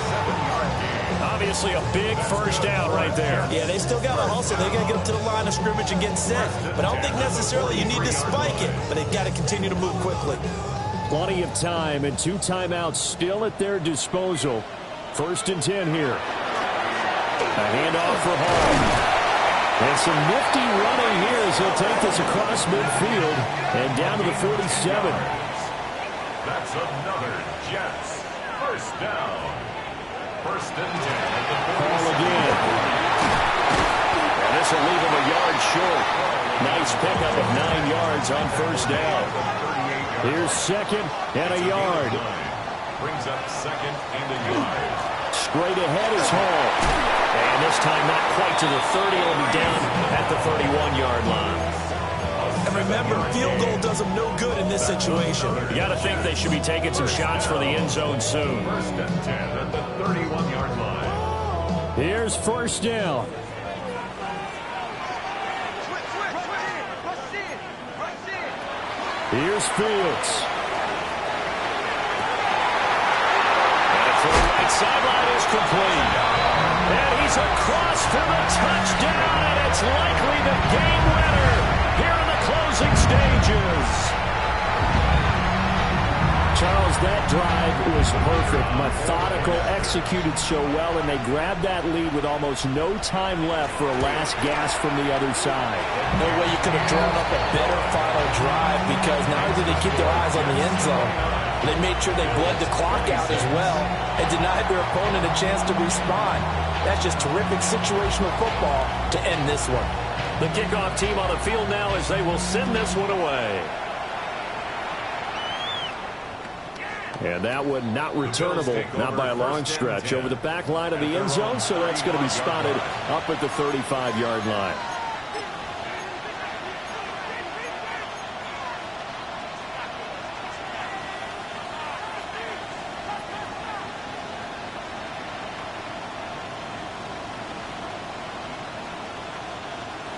Obviously a big first down right there. Yeah, they still got to hustle. They got to get up to the line of scrimmage and get set. But I don't think necessarily you need to spike it. But they've got to continue to move quickly. Plenty of time and 2 timeouts still at their disposal. 1st and 10 here. A handoff for Hall. And some nifty running here as he'll take this across midfield and down to the 47. That's another Jets first down. 1st and 10 at the 47. Ball again. And this will leave him a yard short. Nice pickup of 9 yards on first down. Here's 2nd and a yard. Brings up 2nd and a yard. Straight ahead is Hall. And this time not quite to the 30. It'll be down at the 31-yard line. And remember, field goal does them no good in this situation. You got to think they should be taking some shots for the end zone soon. 1st and 10 at the 31-yard line. Here's first down. Here's Fields. And for the right sideline is complete. And he's across for the touchdown, and it's likely the game winner here in the closing stages. Charles, that drive was perfect. Methodical, executed so well, and they grabbed that lead with almost no time left for a last gasp from the other side. No way you could have drawn up a better final drive, because not only did they keep their eyes on the end zone, they made sure they bled the clock out as well and denied their opponent a chance to respond. That's just terrific situational football to end this one. The kickoff team on the field now as they will send this one away. And that one not returnable, not by a long stretch, over the back line of the end zone, so that's going to be spotted up at the 35-yard line.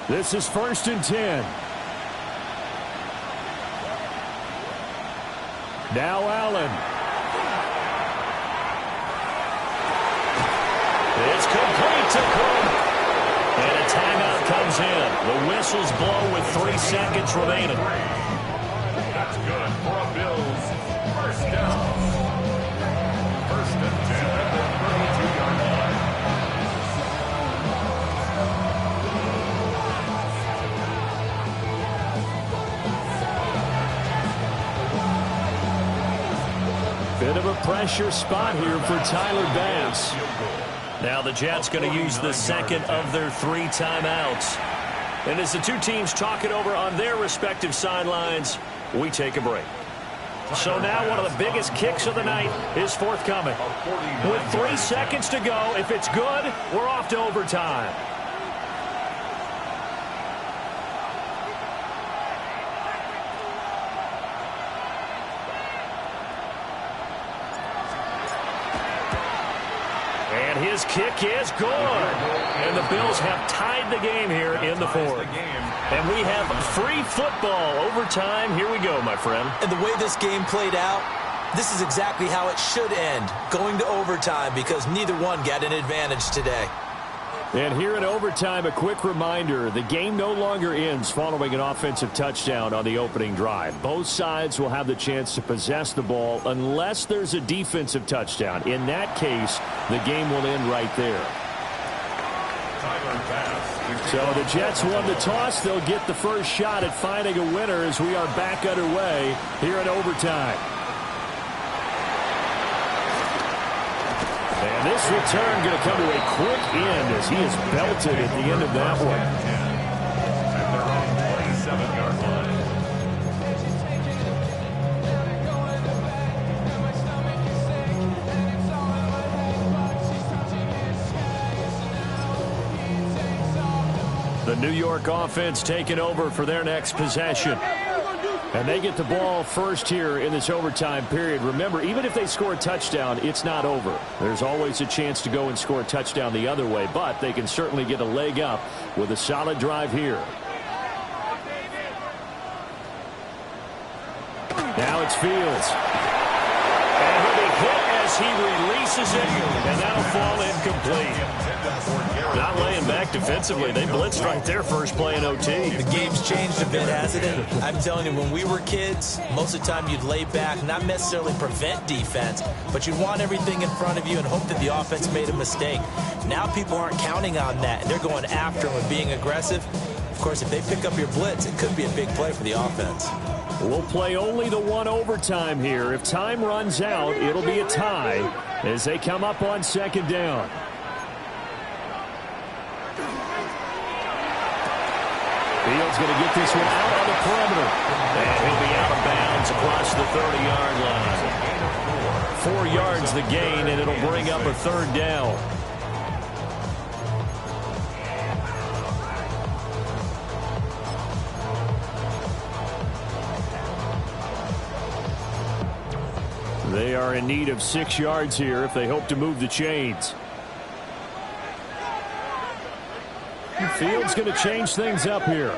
This is 1st and 10. Now Allen. It's complete to Cook. And a timeout comes in. The whistles blow with 3 seconds remaining. That's good for a Bills first down. 1st and 10 at the 32-yard line. Bit of a pressure spot here for Tyler Bass. Now the Jets going to use the 2nd of their 3 timeouts. And as the 2 teams talk it over on their respective sidelines, we take a break. So now one of the biggest kicks of the night is forthcoming. With 3 seconds to go, if it's good, we're off to overtime. His kick is good. And the Bills have tied the game here in the fourth. And we have free football overtime. Here we go, my friend. And the way this game played out, this is exactly how it should end, going to overtime, because neither one got an advantage today. And here in overtime, a quick reminder, the game no longer ends following an offensive touchdown on the opening drive. Both sides will have the chance to possess the ball unless there's a defensive touchdown. In that case, the game will end right there. So the Jets won the toss. They'll get the first shot at finding a winner as we are back underway here in overtime. And this return going to come to a quick end as he is belted at the end of that one. At their own 27-yard line. The New York offense taking over for their next possession. And they get the ball first here in this overtime period. Remember, even if they score a touchdown, it's not over. There's always a chance to go and score a touchdown the other way, but they can certainly get a leg up with a solid drive here. Now it's Fields. And he'll be hit as he releases it, and that'll fall incomplete. Not laying back defensively. They blitzed right there first play in OT. The game's changed a bit, hasn't it? I'm telling you, when we were kids, most of the time you'd lay back, not necessarily prevent defense, but you'd want everything in front of you and hope that the offense made a mistake. Now people aren't counting on that, and they're going after them and being aggressive. Of course, if they pick up your blitz, it could be a big play for the offense. We'll play only the one overtime here. If time runs out, it'll be a tie as they come up on second down. Fields going to get this one out on the perimeter. And he'll be out of bounds across the 30-yard line. 4 yards the gain, and it'll bring up a third down. They are in need of 6 yards here if they hope to move the chains. Fields going to change things up here.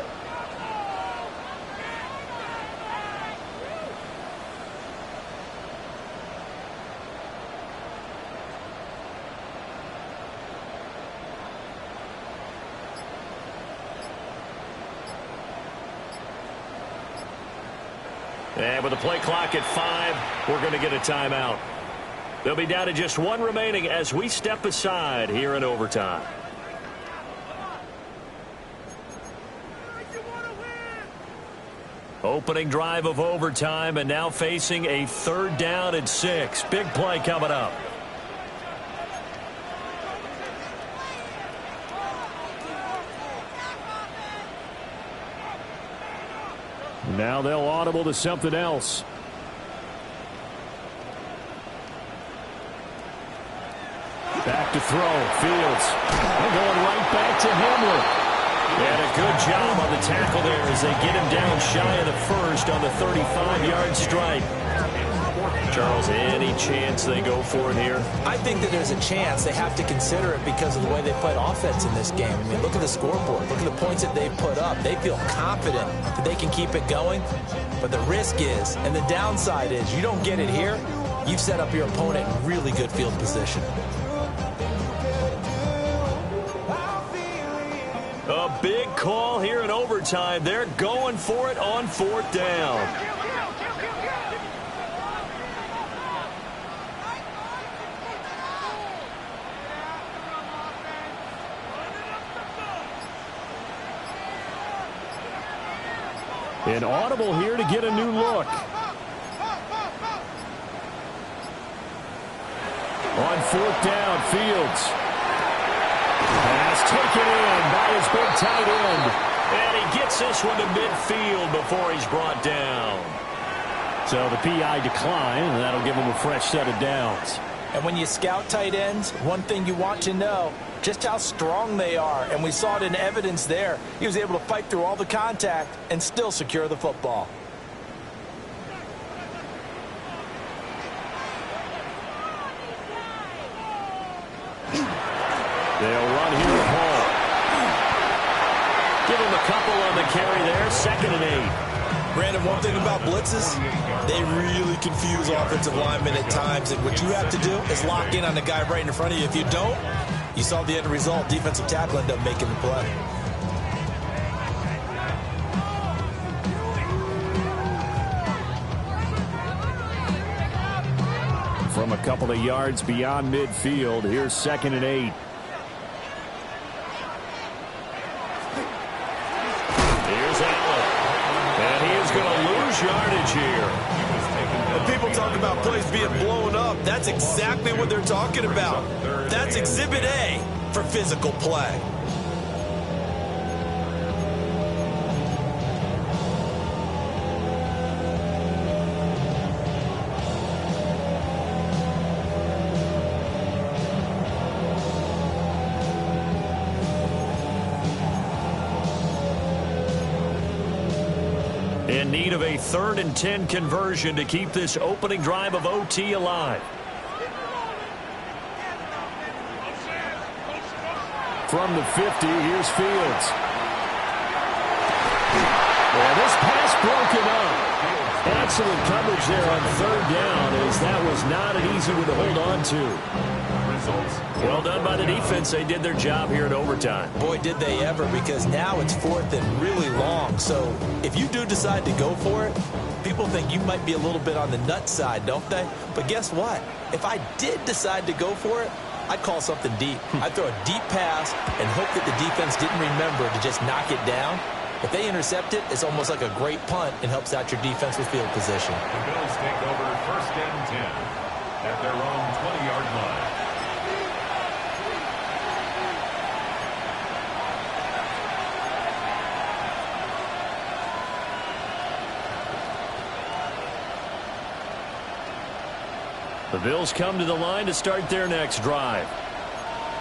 And with the play clock at 5, we're going to get a timeout. They'll be down to just one remaining as we step aside here in overtime. Opening drive of overtime, and now facing a third down and 6. Big play coming up. Now they'll audible to something else. Back to throw. Fields. They're going right back to Hamler. And a good job on the tackle there as they get him down shy of the first on the 35-yard strike. Charles, any chance they go for it here? I think that there's a chance. They have to consider it because of the way they played offense in this game. I mean, look at the scoreboard. Look at the points that they've put up. They feel confident that they can keep it going. But the risk is, and the downside is, you don't get it here, you've set up your opponent in really good field position. A big call here in overtime. They're going for it on fourth down. An audible here to get a new look. On fourth down, Fields. Pass taken in by his big tight end. And he gets this one to midfield before he's brought down. So the PI decline, and that'll give him a fresh set of downs. And when you scout tight ends, one thing you want to know, just how strong they are. And we saw it in evidence there. He was able to fight through all the contact and still secure the football. They'll run here with Hall. Give him a couple on the carry there. 2nd and 8. Brandon, one thing about blitzes, they really confuse offensive linemen at times. And what you have to do is lock in on the guy right in front of you. If you don't, you saw the end result. Defensive tackle ended up making the play. From a couple of yards beyond midfield, here's 2nd and 8. Here's Allen. And he is going to lose yardage here. When people talk about plays being blown up, that's exactly what they're talking about. That's Exhibit A for physical play. In need of a 3rd and 10 conversion to keep this opening drive of OT alive. From the 50, here's Fields. Well, this pass broken up. Excellent coverage there on 3rd down, as that was not an easy one to hold on to. Well done by the defense. They did their job here in overtime. Boy, did they ever, because now it's 4th and really long. So if you do decide to go for it, people think you might be a little bit on the nut side, don't they? But guess what? If I did decide to go for it, I'd call something deep. I'd throw a deep pass and hope that the defense didn't remember to just knock it down. If they intercept it, it's almost like a great punt and helps out your defense with field position. The Bills take over 1st and 10 at their own 20-yard line. The Bills come to the line to start their next drive.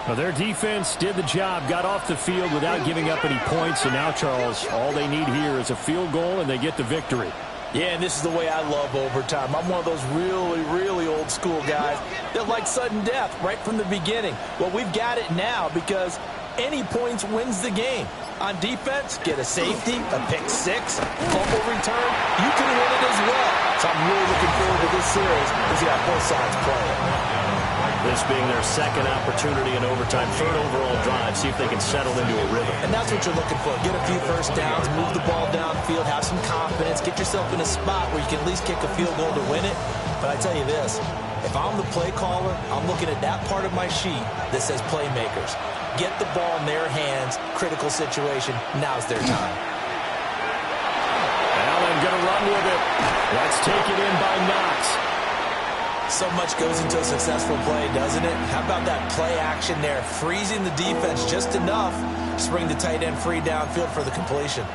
Well, their defense did the job, got off the field without giving up any points, and now, Charles, all they need here is a field goal, and they get the victory. Yeah, and this is the way I love overtime. I'm one of those really, really old school guys that like sudden death right from the beginning. Well, we've got it now because any points wins the game. On defense, get a safety, a pick six, fumble return, you can win it as well. So I'm really looking forward to this series because you have both sides playing. This being their 2nd opportunity in overtime, 3rd overall drive, see if they can settle into a rhythm. And that's what you're looking for. Get a few first downs, move the ball downfield, have some confidence, get yourself in a spot where you can at least kick a field goal to win it. But I tell you this, if I'm the play caller, I'm looking at that part of my sheet that says playmakers. Get the ball in their hands, critical situation, now's their time. Allen going to run with it. That's taken in by Knox. So much goes into a successful play, doesn't it? How about that play action there, freezing the defense just enough to bring the tight end free downfield for the completion.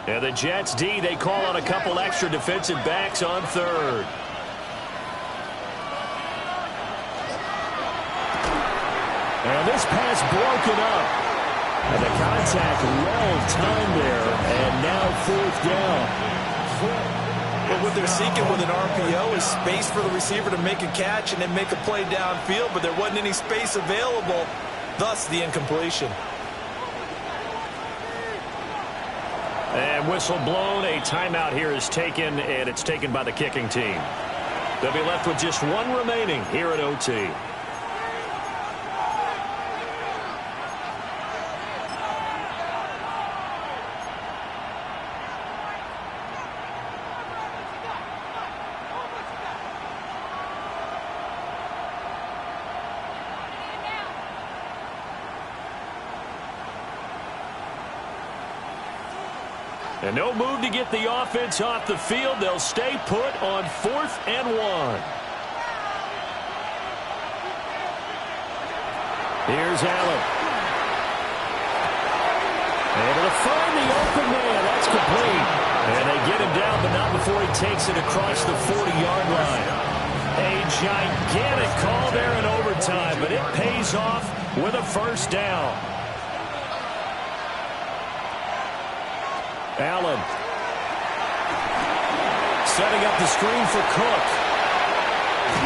And the Jets D, they call on a couple extra defensive backs on 3rd. And this pass broken up. And the contact well timed there. And now 4th down. But what they're seeking with an RPO is space for the receiver to make a catch and then make a play downfield, but there wasn't any space available, thus the incompletion. And whistle blown. A timeout here is taken, and it's taken by the kicking team. They'll be left with just 1 remaining here at OT. And no move to get the offense off the field. They'll stay put on 4th and 1. Here's Allen. Able to find the open man. That's complete. And they get him down, but not before he takes it across the 40-yard line. A gigantic call there in overtime, but it pays off with a first down. Allen setting up the screen for Cook.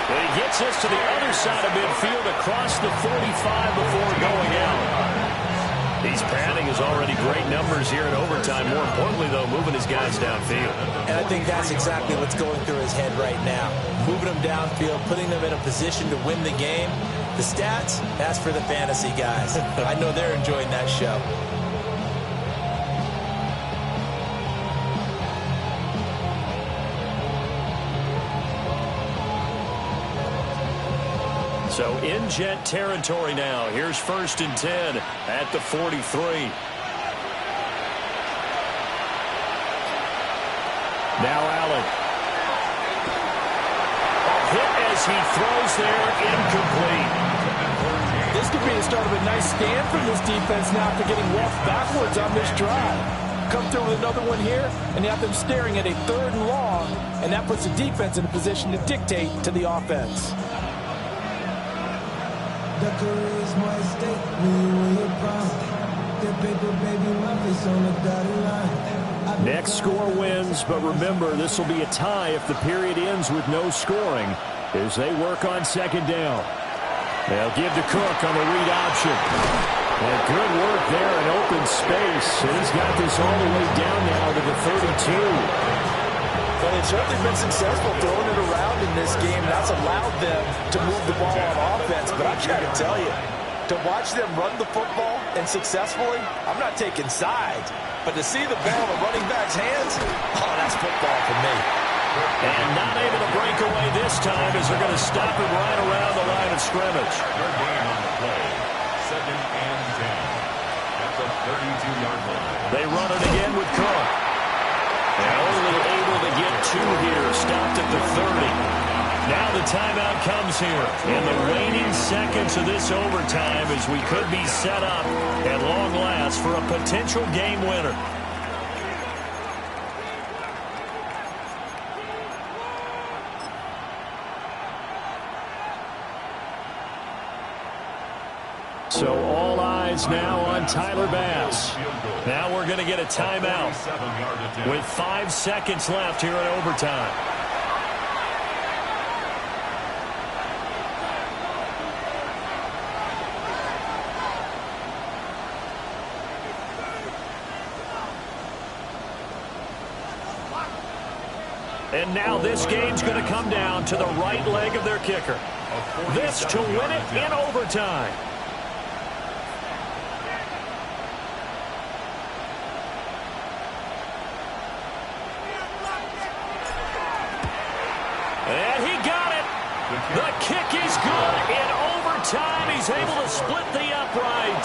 And he gets us to the other side of midfield across the 45 before going out. He's padding his already great numbers here in overtime. More importantly, though, moving his guys downfield. And I think that's exactly what's going through his head right now. Moving them downfield, putting them in a position to win the game. The stats, that's for the fantasy guys. I know they're enjoying that show. So in Jet territory now. Here's 1st and 10 at the 43. Now Allen. Hit as he throws there, incomplete. This could be the start of a nice stand from this defense now after getting walked backwards on this drive. Come through with another one here, and you have them staring at a 3rd and long, and that puts the defense in a position to dictate to the offense. The career is more at stake when you win your prime. The paper, baby, my face on the dotted line. Next score wins, but remember, this will be a tie if the period ends with no scoring as they work on 2nd down. They'll give to Cook on the read option. And good work there in open space. And he's got this all the way down now to the 32. But they've certainly been successful throwing it around in this game. That's allowed them to move the ball on offense. But I'm trying to tell you, to watch them run the football and successfully, I'm not taking sides. But to see the ball in the running back's hands, oh, that's football for me. And not able to break away this time as they're going to stop him right around the line of scrimmage. Third down on the play. 2nd and 10 at the 32-yard line. They run it again with Cook. And only able to get 2 here, stopped at the 30. Now the timeout comes here in the waning seconds of this overtime as we could be set up at long last for a potential game winner. So all eyes now on Tyler Bass. Now we're going to get a timeout with 5 seconds left here in overtime. And now this game's going to come down to the right leg of their kicker. This to win it in overtime. And he got it. The kick is good in overtime. He's able to split the upright.